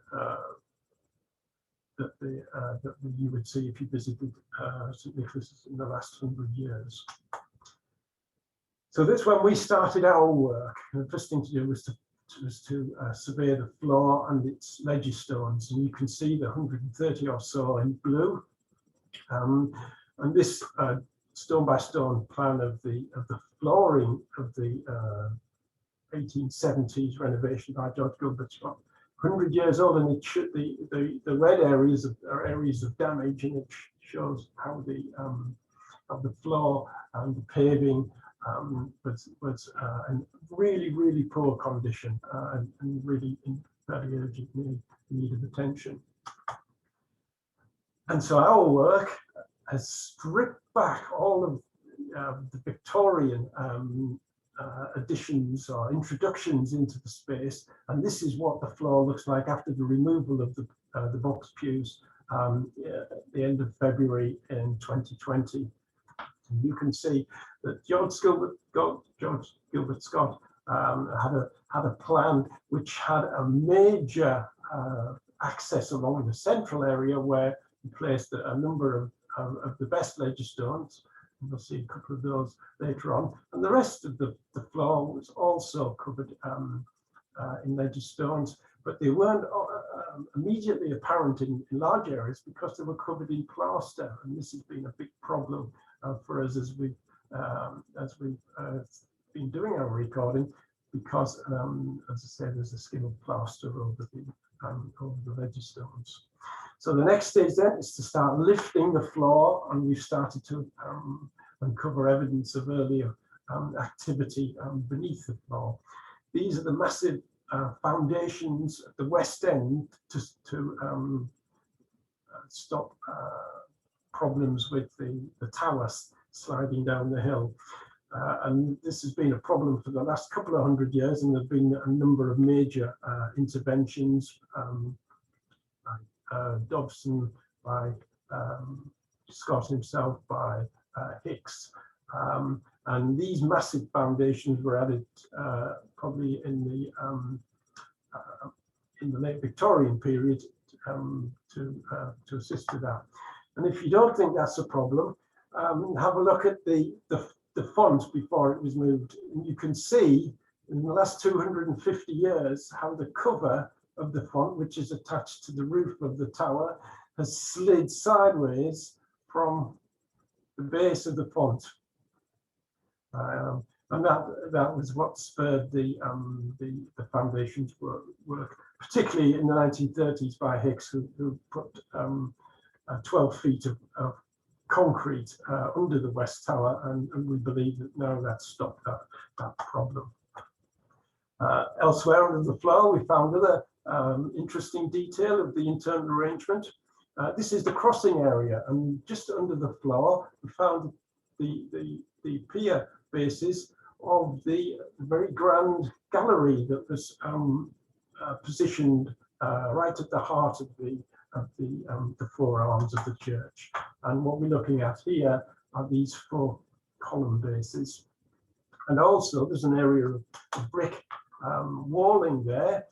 you would see if you visited St Nicholas in the last 100 years. So this when we started our work. The first thing to do was to survey the floor and its legistones, and you can see the 130 or so in blue. And this stone by stone plan of the flooring of the 1870s renovation by George Gilbert Scott, 100 years old, and it should, the red areas are areas of damage, and it shows how the floor and the paving was in really poor condition and really in very urgent need of attention. And so our work has stripped back all of the Victorian additions or introductions into the space, and this is what the floor looks like after the removal of the box pews at the end of February in 2020. And you can see that George Gilbert Scott had a plan which had a major access along the central area where he placed a number of the best legistones. We'll see a couple of those later on. And the rest of the floor was also covered in legistones, but they weren't immediately apparent in large areas because they were covered in plaster. And this has been a big problem for us as we've been doing our recording, because as I said, there's a skin of plaster over the legistones. So the next stage then is to start lifting the floor, and we've started to uncover evidence of earlier activity beneath the floor. These are the massive foundations at the west end to stop problems with the tower sliding down the hill. And this has been a problem for the last couple of 100 years, and there have been a number of major interventions. Dobson, by Scott himself, by Hicks, and these massive foundations were added probably in the late Victorian period to assist with that. And if you don't think that's a problem, have a look at the font before it was moved, and you can see in the last 250 years how the cover of the font, which is attached to the roof of the tower, has slid sideways from the base of the font, and that was what spurred the foundations work, particularly in the 1930s by Hicks, who put 12 feet of concrete under the West Tower, and we believe that now that's stopped that problem. Elsewhere under the floor, we found other interesting detail of the internal arrangement. This is the crossing area, and just under the floor, we found the pier bases of the very grand gallery that was positioned right at the heart of the four arms of the church. And what we're looking at here are these four column bases. And also there's an area of brick walling there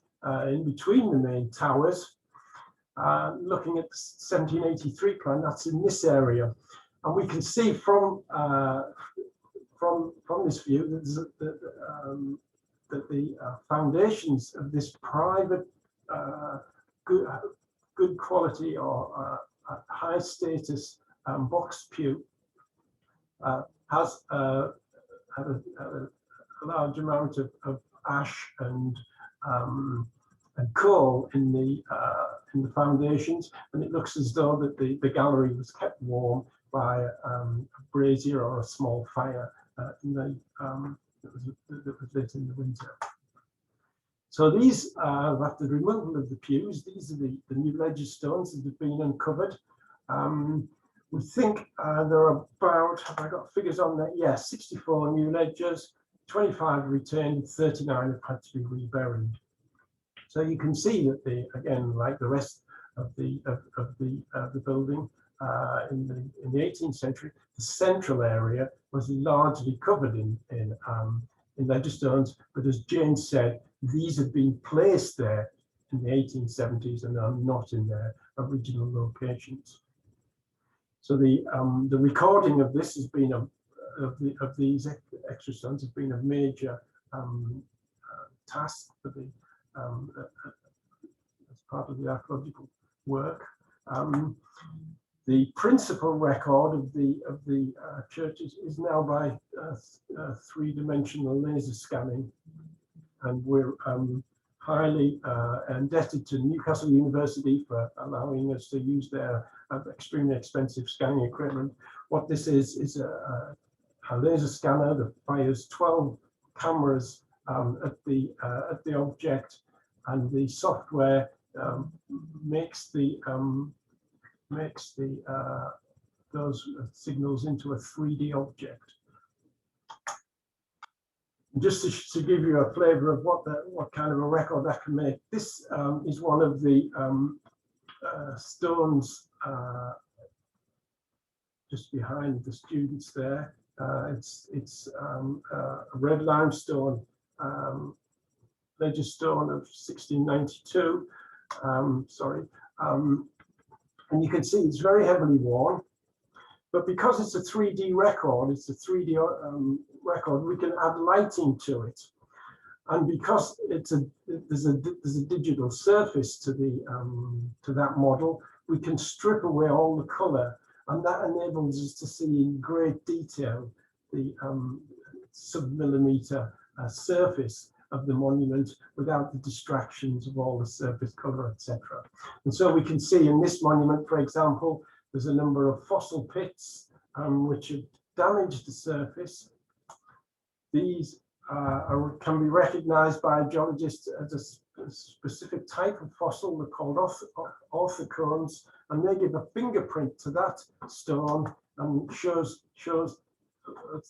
in between the main towers. looking at the 1783 plan, that's in this area. And we can see from this view that the foundations of this private good quality or high status box pew has had a large amount of ash and coal in the foundations, and it looks as though that the gallery was kept warm by a brazier or a small fire that was lit in the winter. So these, after the removal of the pews, these are the new ledger stones that have been uncovered. We think there are about, have I got figures on that? Yes, 64 new ledgers, 25 retained, 39 have had to be reburied. So you can see that again, like the rest of the building in the 18th century, the central area was largely covered in ledger stones. But as Jane said, these have been placed there in the 1870s and are not in their original locations. So the recording of this has been of these extra stones has been a major task for the as part of the archaeological work. The principal record of the churches is now by three-dimensional laser scanning, and we're highly indebted to Newcastle University for allowing us to use their extremely expensive scanning equipment. What this is a laser scanner that fires 12 cameras at the object, and the software makes those signals into a 3D object. Just to give you a flavour of what kind of a record that can make, this is one of the stones just behind the students there. It's a red limestone ledger stone of 1692. And you can see it's very heavily worn. But because it's a 3D record, record, we can add lighting to it. And because there's a digital surface to that model, we can strip away all the color, and that enables us to see in great detail the sub-millimeter surface of the monument without the distractions of all the surface color, etc. And so we can see in this monument, for example, there's a number of fossil pits which have damaged the surface. These can be recognized by a geologist as a specific type of fossil. They're called orthocones, and they give a fingerprint to that stone and shows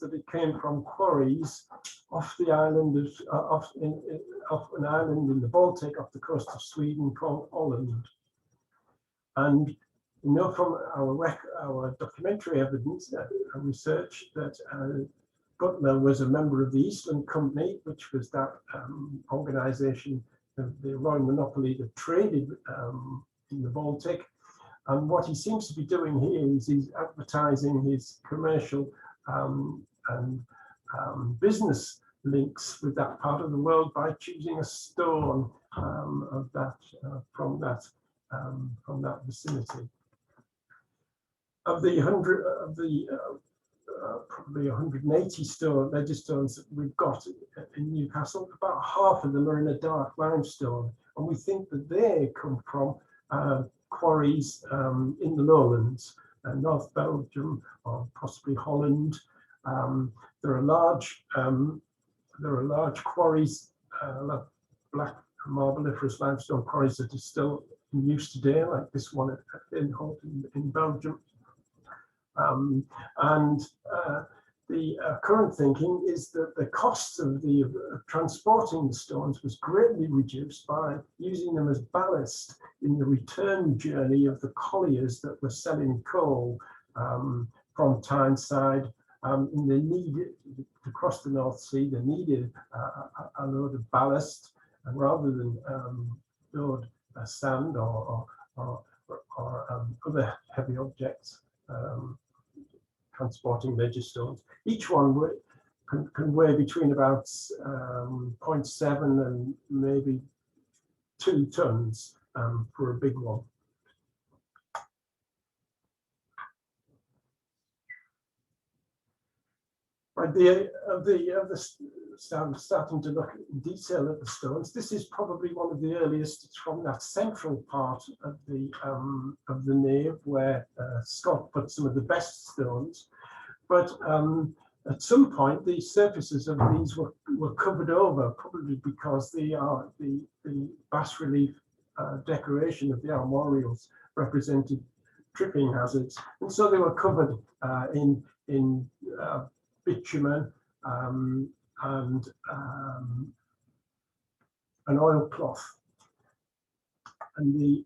that it came from quarries off the island off an island in the Baltic off the coast of Sweden called Åland. And you know from our documentary evidence research that Butler was a member of the Eastland Company, which was that organisation, the Royal Monopoly that traded in the Baltic. And what he seems to be doing here is he's advertising his commercial and business links with that part of the world by choosing a stone of that from that vicinity. Of the probably 180 ledger stones that we've got in Newcastle, about half of them are in a dark limestone, and we think that they come from quarries in the lowlands, North Belgium or possibly Holland. There are large quarries, black marbleiferous limestone quarries that are still in use today, like this one in Belgium. The current thinking is that the costs of transporting the stones was greatly reduced by using them as ballast in the return journey of the colliers that were selling coal from Tyneside. They needed to cross the North Sea. They needed a load of ballast, and rather than load sand or or other heavy objects transporting ledger stones. Each one can weigh between about 0.7 and maybe 2 tons for a big one. Right, starting to look in detail at the stones. This is probably one of the earliest. It's from that central part of the nave where Scott put some of the best stones. But at some point, the surfaces of these were covered over, probably because the bas relief decoration of the armorials represented tripping hazards, and so they were covered in bitumen and an oilcloth. And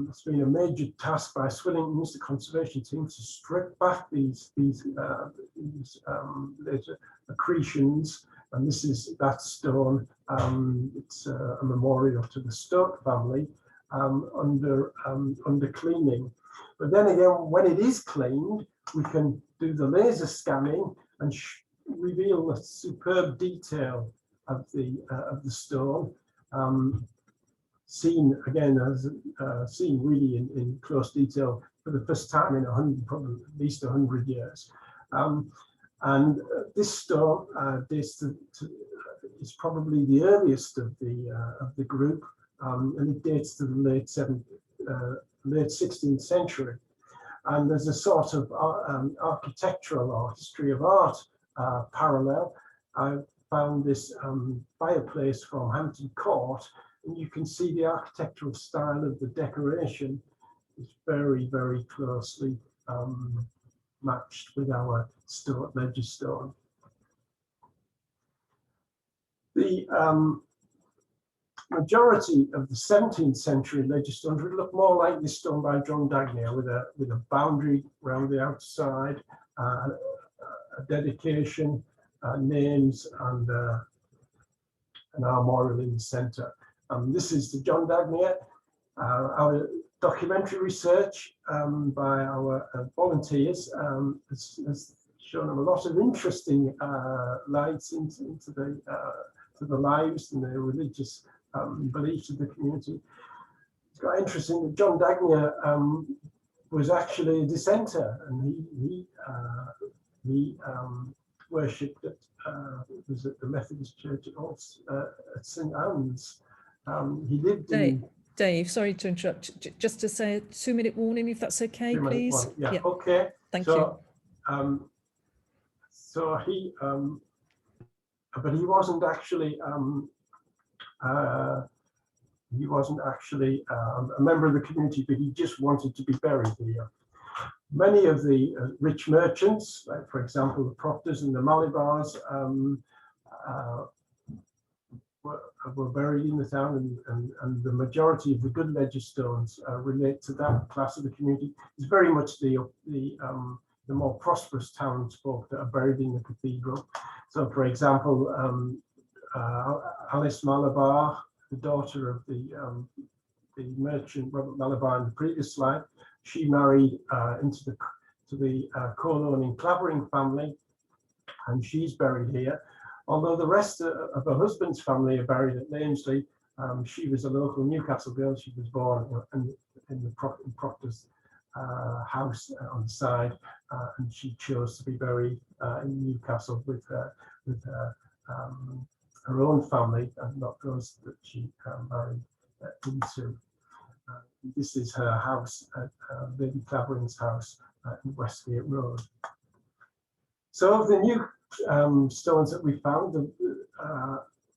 it's been a major task by Swillington's, the conservation team, to strip back these accretions. And this is that stone. It's a memorial to the Stoke family under cleaning. But then again, when it is cleaned, we can do the laser scanning and reveal the superb detail of the stone, seen again seen really in close detail for the first time in probably at least 100 years. And this stone is probably the earliest of the group, and it dates to the late 16th century. And there's a sort of architectural or history of art parallel. I found this fireplace from Hampton Court, and you can see the architectural style of the decoration is very, very closely matched with our ledger stone. The majority of the 17th century ledger stones would look more like this stone by John Dagnier, with a boundary around the outside, a dedication, names, and an armorial in the centre. This is the John Dagnier. Our documentary research by our volunteers has shown them a lot of interesting lights into the lives and the religious beliefs of the community. It's quite interesting that John Dagnier was actually a dissenter, and he worshipped at the Methodist Church at St Anne's. He lived in... Dave, sorry to interrupt. Just to say a 2-minute warning, if that's okay, please. Yeah, okay. Thank you. So he, but he wasn't actually a member of the community, but he just wanted to be buried here. Many of the rich merchants, like for example the Proctors and the Malibars, were buried in the town, and the majority of the good ledger stones relate to that class of the community. It's very much the more prosperous townsfolk that are buried in the cathedral. So, for example, Alice Malabar, the daughter of the merchant Robert Malabar in the previous slide, she married into the coal-owning Clavering family, and she's buried here. Although the rest of her husband's family are buried at Lanesley, she was a local Newcastle girl. She was born in the Proctor's house on the side, and she chose to be buried in Newcastle with her own family and not those that she married into. This is her house at Lady Clavering's house in Westgate Road. So of the new stones that we found,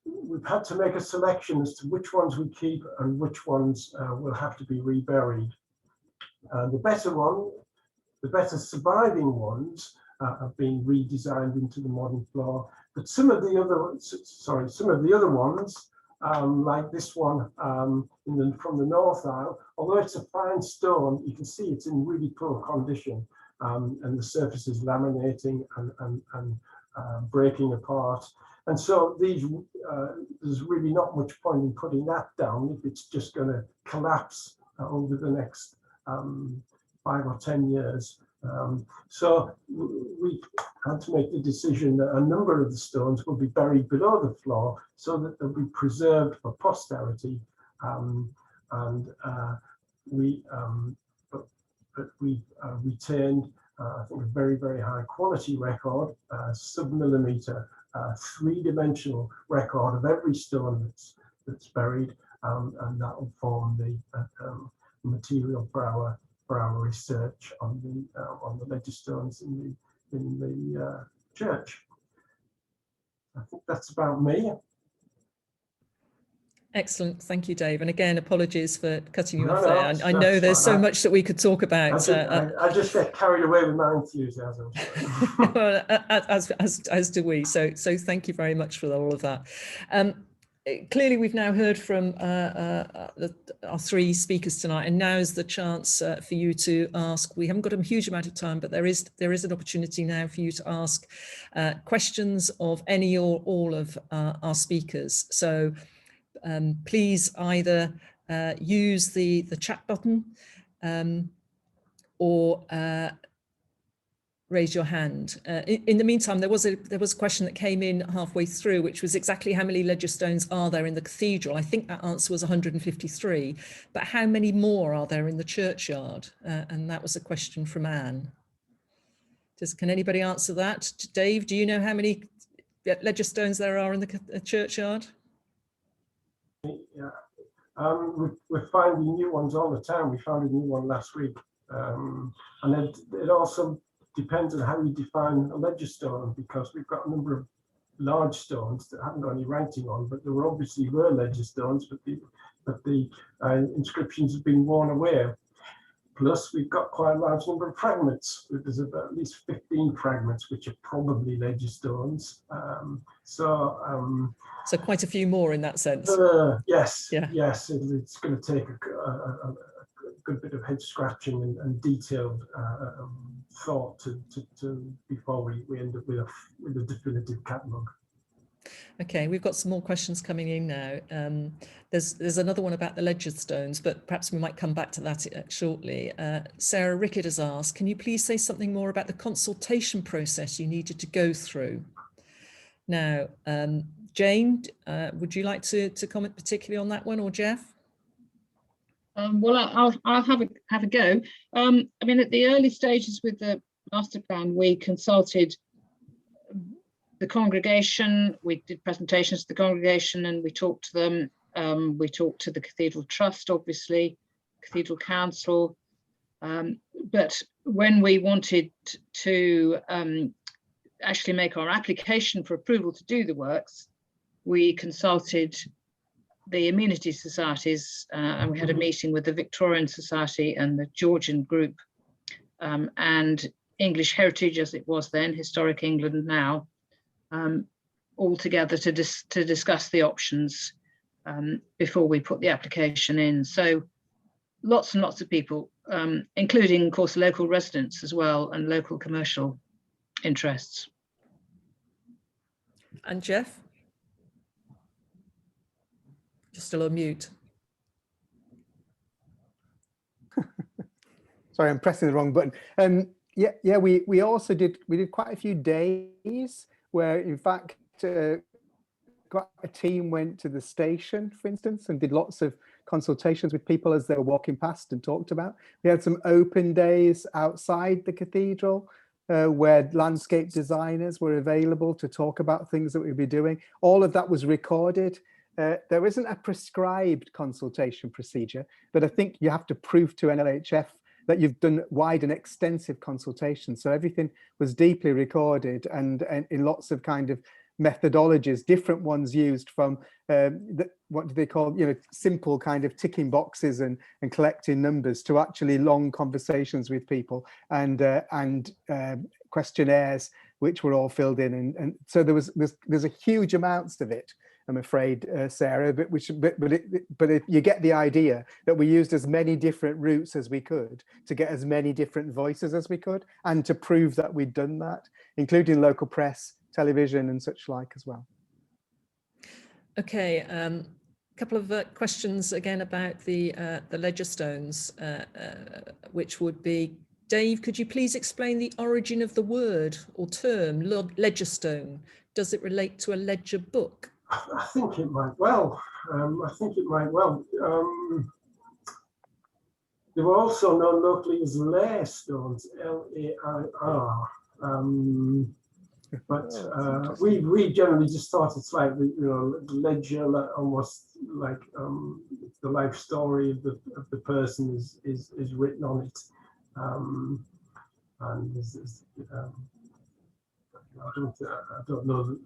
we've had to make a selection as to which ones we keep and which ones will have to be reburied. The better surviving ones have been redesigned into the modern floor, but some of the other ones, like this one from the north aisle, although it's a fine stone, you can see it's in really poor condition, and the surface is laminating and breaking apart. And so there's really not much point in putting that down if it's just going to collapse over the next 5 or 10 years. So we had to make the decision that a number of the stones will be buried below the floor so that they'll be preserved for posterity. But we retained, I think, a very, very high quality record, sub-millimeter, three-dimensional record of every stone that's buried, and that will form the material for our research on the legistones in the church. I think that's about me. Excellent, thank you, Dave. And again, apologies for cutting you off No, there. I know there's so much that we could talk about. I just get carried away with my enthusiasm. Well, as do we. So thank you very much for all of that. Clearly, we've now heard from our three speakers tonight, and now is the chance for you to ask. We haven't got a huge amount of time, but there is an opportunity now for you to ask questions of any or all of our speakers. So please either use the chat button or raise your hand. In the meantime, there was a question that came in halfway through, which was exactly how many legistones are there in the cathedral? I think that answer was 153, but how many more are there in the churchyard? And that was a question from Anne. Can anybody answer that? Dave, do you know how many legistones there are in the churchyard? Yeah, we're finding new ones all the time. We found a new one last week, and it also depends on how you define a legistone, because we've got a number of large stones that haven't got any writing on, but there were obviously legistones, but the inscriptions have been worn away. Plus, we've got quite a large number of fragments. There's about at least 15 fragments, which are probably legistones. So quite a few more in that sense. Yes, yeah. Yes, it's going to take a good bit of head scratching and detailed thought to before we end up with a definitive catalogue. Okay, we've got some more questions coming in now. There's another one about the legistones, but perhaps we might come back to that shortly. Sarah Rickett has asked, can you please say something more about the consultation process you needed to go through? Now, Jane, would you like to comment particularly on that one, or Jeff? Well, I'll have a go. I mean, at the early stages with the master plan, we consulted the congregation, we did presentations to the congregation, and we talked to them. We talked to the Cathedral Trust, obviously, Cathedral Council. But when we wanted to actually make our application for approval to do the works, we consulted the amenity societies, and we had a meeting with the Victorian Society and the Georgian group, and English Heritage, as it was then, Historic England now, all together to discuss the options before we put the application in. So lots and lots of people, including, of course, local residents as well, and local commercial interests. And Jeff? You're still on mute. Sorry, I'm pressing the wrong button. Yeah, we also did quite a few days where, in fact, quite a team went to the station, for instance, and did lots of consultations with people as they were walking past and talked about. We had some open days outside the cathedral where landscape designers were available to talk about things that we'd be doing. All of that was recorded. There isn't a prescribed consultation procedure, but I think you have to prove to NLHF that you've done wide and extensive consultations. So everything was deeply recorded, and in lots of kind of methodologies, different ones used, from what do they call, simple kind of ticking boxes and collecting numbers, to actually long conversations with people and questionnaires which were all filled in, and so there's a huge amounts of it, I'm afraid, Sarah, but you get the idea that we used as many different routes as we could to get as many different voices as we could, and to prove that we'd done that, including local press, television and such like as well. Okay, couple of questions again about the ledger stones, which would be, Dave, could you please explain the origin of the word or term ledger stone? Does it relate to a ledger book? I think it might well. They were also known locally as lair stones, L-A-I-R. But we generally just thought it's like, you know, ledger, almost like the life story of the person is written on it. And I don't know that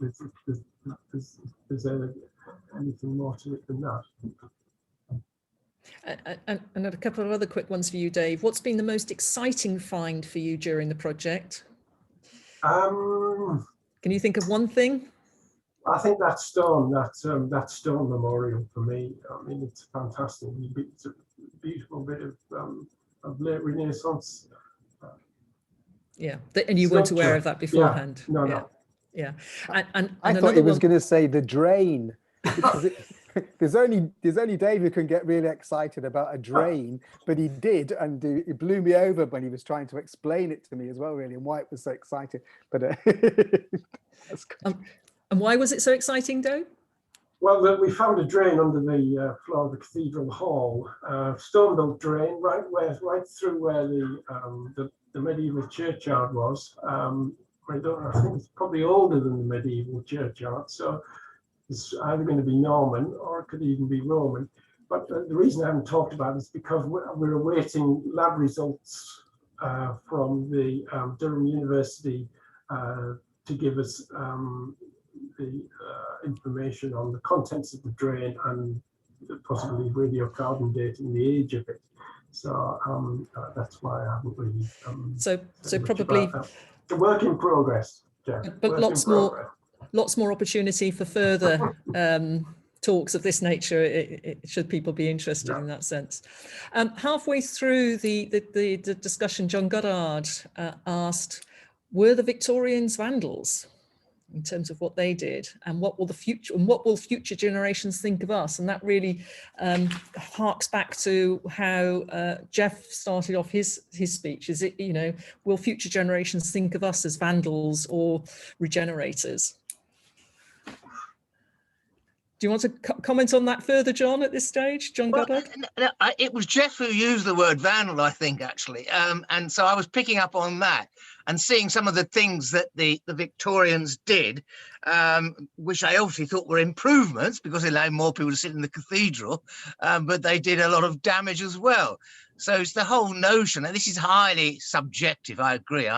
there's anything more to it than that. And a couple of other quick ones for you, Dave. What's been the most exciting find for you during the project? Can you think of one thing? I think that stone memorial for me. I mean, it's fantastic. It's a beautiful bit of late Renaissance. Yeah, and you weren't aware of that beforehand. Yeah, no. Yeah, and I thought he was going to say the drain. Because there's only Dave who can get really excited about a drain, but he did, and it blew me over when he was trying to explain it to me as well, really, and why it was so exciting. But that's good. And why was it so exciting, Dave? Well, we found a drain under the floor of the cathedral hall, stone-built drain, right through where the medieval churchyard was. I think it's probably older than the medieval churchyard, so it's either going to be Norman or it could even be Roman. But the reason I haven't talked about it is because we're awaiting lab results from the Durham University to give us the information on the contents of the drain and possibly radiocarbon dating the age of it. So that's why I haven't really. So probably a work in progress, Jeff. But lots more opportunity for further talks of this nature, should people be interested in that sense. Halfway through the discussion, John Goddard asked, were the Victorians vandals in terms of what they did, and what will future generations think of us? And that really harks back to how Jeff started off his speech. Is it, you know, will future generations think of us as vandals or regenerators? Do you want to comment on that further, John, at this stage? John Goddard? It was Jeff who used the word vandal, I think, actually. And so I was picking up on that and seeing some of the things that the Victorians did, which I obviously thought were improvements because they allowed more people to sit in the cathedral, but they did a lot of damage as well. So it's the whole notion, and this is highly subjective, I agree,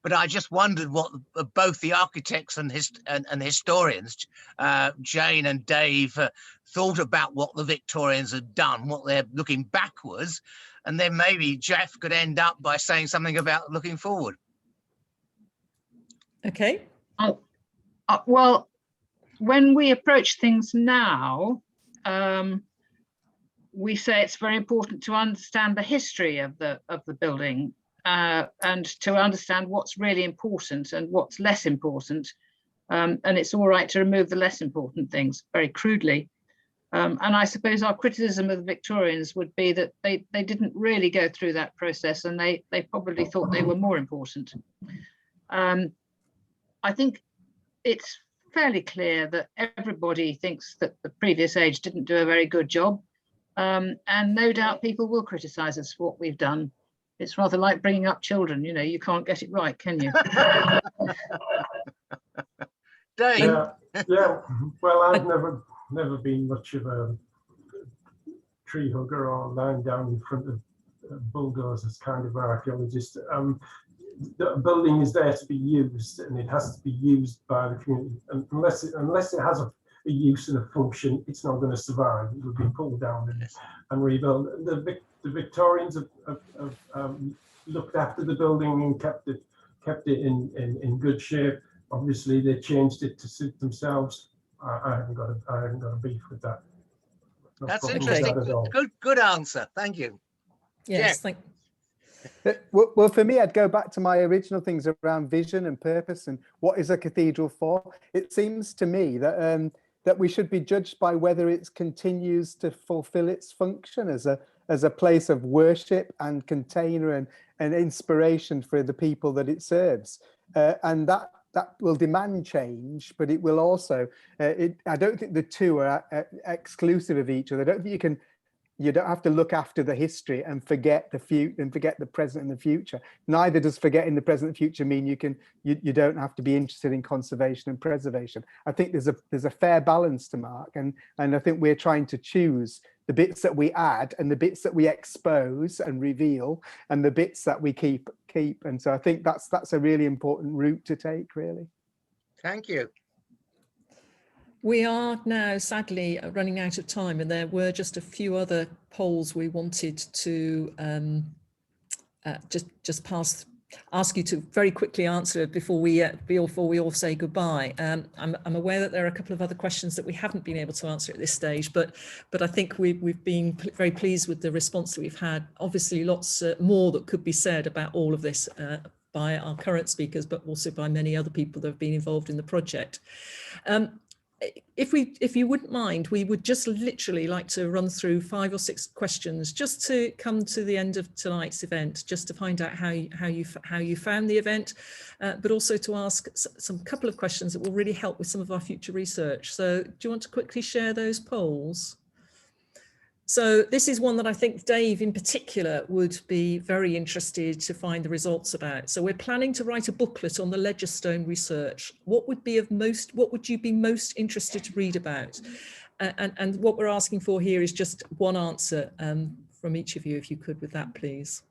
but I just wondered what both the architects and the historians, Jane and Dave, thought about what the Victorians had done, what they're looking backwards, and then maybe Jeff could end up by saying something about looking forward. Okay. Well, when we approach things now, we say it's very important to understand the history of the building and to understand what's really important and what's less important. And it's all right to remove the less important things, very crudely. And I suppose our criticism of the Victorians would be that they didn't really go through that process, and they probably thought they were more important. I think it's fairly clear that everybody thinks that the previous age didn't do a very good job. And no doubt people will criticize us for what we've done. It's rather like bringing up children, you know, you can't get it right, can you? Dave. Yeah. Well, I've never been much of a tree hugger or lying down in front of bulldozers kind of archaeologist. The building is there to be used, and it has to be used by the community. And unless it has a use and a function, it's not going to survive. It will be pulled down and rebuilt. The Victorians have looked after the building and kept it in good shape. Obviously, they changed it to suit themselves. I haven't got a beef with that. That's interesting. Good answer. Thank you. Yes, thank you. Well, for me, I'd go back to my original things around vision and purpose and what is a cathedral for. It seems to me that that we should be judged by whether it continues to fulfill its function as a place of worship and container and inspiration for the people that it serves. And that will demand change, but it will also, I don't think the two are exclusive of each other. I don't think you don't have to look after the history and forget the future and forget the present and the future. Neither does forgetting the present and future mean you don't have to be interested in conservation and preservation. I think there's a fair balance to mark, and I think we're trying to choose the bits that we add and the bits that we expose and reveal and the bits that we keep. And so I think that's a really important route to take, really. Thank you. We are now sadly running out of time, and there were just a few other polls we wanted to ask you to very quickly answer before we all say goodbye. I'm aware that there are a couple of other questions that we haven't been able to answer at this stage, but I think we've been very pleased with the response that we've had. Obviously, lots more that could be said about all of this by our current speakers, but also by many other people that have been involved in the project. If you wouldn't mind, we would just literally like to run through 5 or 6 questions just to come to the end of tonight's event, just to find out how you found the event, but also to ask some couple of questions that will really help with some of our future research. So do you want to quickly share those polls? So this is one that I think Dave in particular would be very interested to find the results about. So we're planning to write a booklet on the Ledgerstone research. What would you be most interested to read about? And what we're asking for here is just one answer from each of you, if you could, with that, please.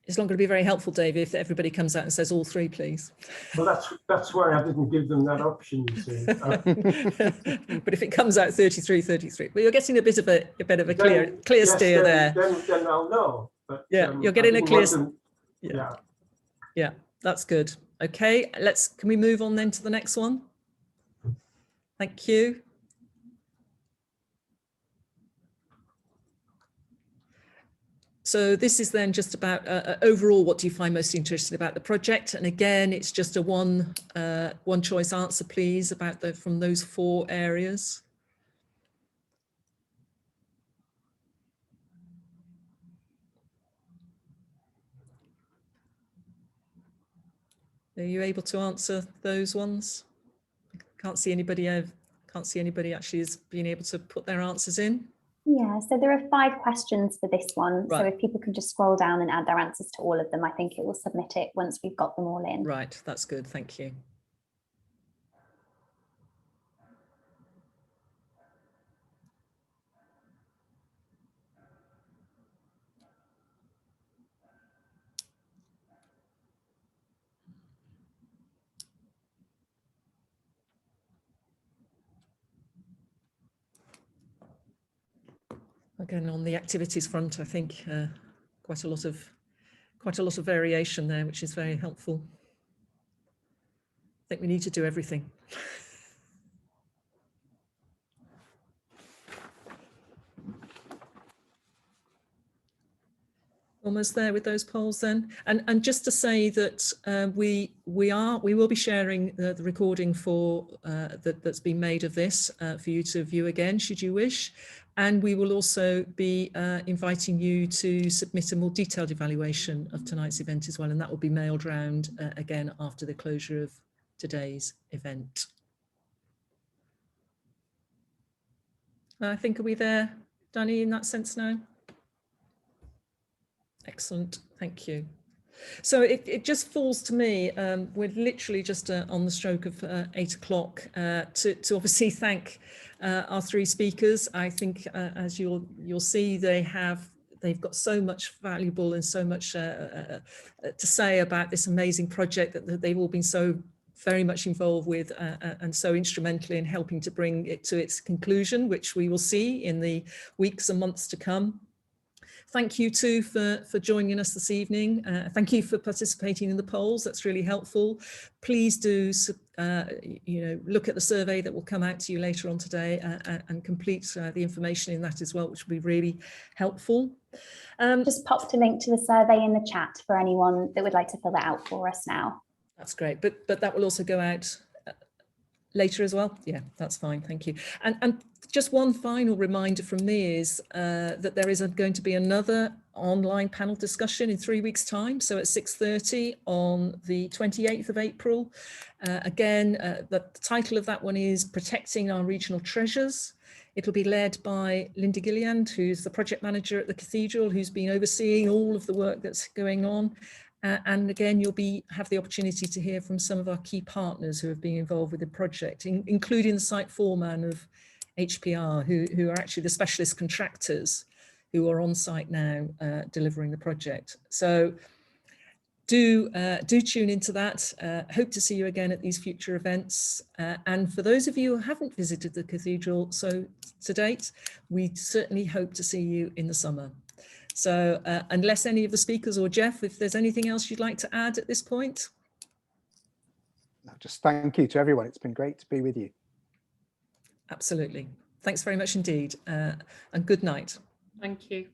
It's not going to be very helpful, Dave, if everybody comes out and says all 3, please. Well, that's why I didn't give them that option, you see. But if it comes out 33, well, you're getting a bit of a clear steer there. Then I'll know. But, yeah, you're getting a clear. Yeah, that's good. Okay, can we move on then to the next one? Thank you. So this is then just about overall, what do you find most interesting about the project? And again, it's just a one choice answer, please, about from those 4 areas. Are you able to answer those ones? Can't see anybody actually is being able to put their answers in. Yeah, so there are 5 questions for this one. Right. So if people can just scroll down and add their answers to all of them, I think it will submit it once we've got them all in. Right, that's good, thank you. Again, on the activities front, I think quite a lot of variation there, which is very helpful. I think we need to do everything. Almost there with those polls then, and just to say that we will be sharing the recording for that's been made of this for you to view again should you wish, and we will also be inviting you to submit a more detailed evaluation of tonight's event as well, and that will be mailed round again after the closure of today's event. I think, are we there, Danny, in that sense now? Excellent, thank you. So it just falls to me, we're literally just on the stroke of 8 o'clock to obviously thank our 3 speakers. I think as you'll see, they've got so much valuable and so much to say about this amazing project that they've all been so very much involved with and so instrumental in helping to bring it to its conclusion, which we will see in the weeks and months to come. Thank you too for joining us this evening. Thank you for participating in the polls. That's really helpful. Please do look at the survey that will come out to you later on today and complete the information in that as well, which will be really helpful. Just popped a link to the survey in the chat for anyone that would like to fill that out for us now. That's great, but that will also go out later as well. Yeah, that's fine, thank you. And just one final reminder from me is that there is going to be another online panel discussion in 3 weeks' time, so at 6:30 on the 28th of April. Again, the title of that one is Protecting Our Regional Treasures. It'll be led by Linda Gilliand, who's the project manager at the Cathedral, who's been overseeing all of the work that's going on. And again, you'll have the opportunity to hear from some of our key partners who have been involved with the project, including the site foreman of HPR, who are actually the specialist contractors who are on site now delivering the project. So do tune into that. Hope to see you again at these future events. And for those of you who haven't visited the Cathedral to date, we certainly hope to see you in the summer. So unless any of the speakers or Jeff, if there's anything else you'd like to add at this point? No, just thank you to everyone. It's been great to be with you. Absolutely. Thanks very much indeed. And good night. Thank you.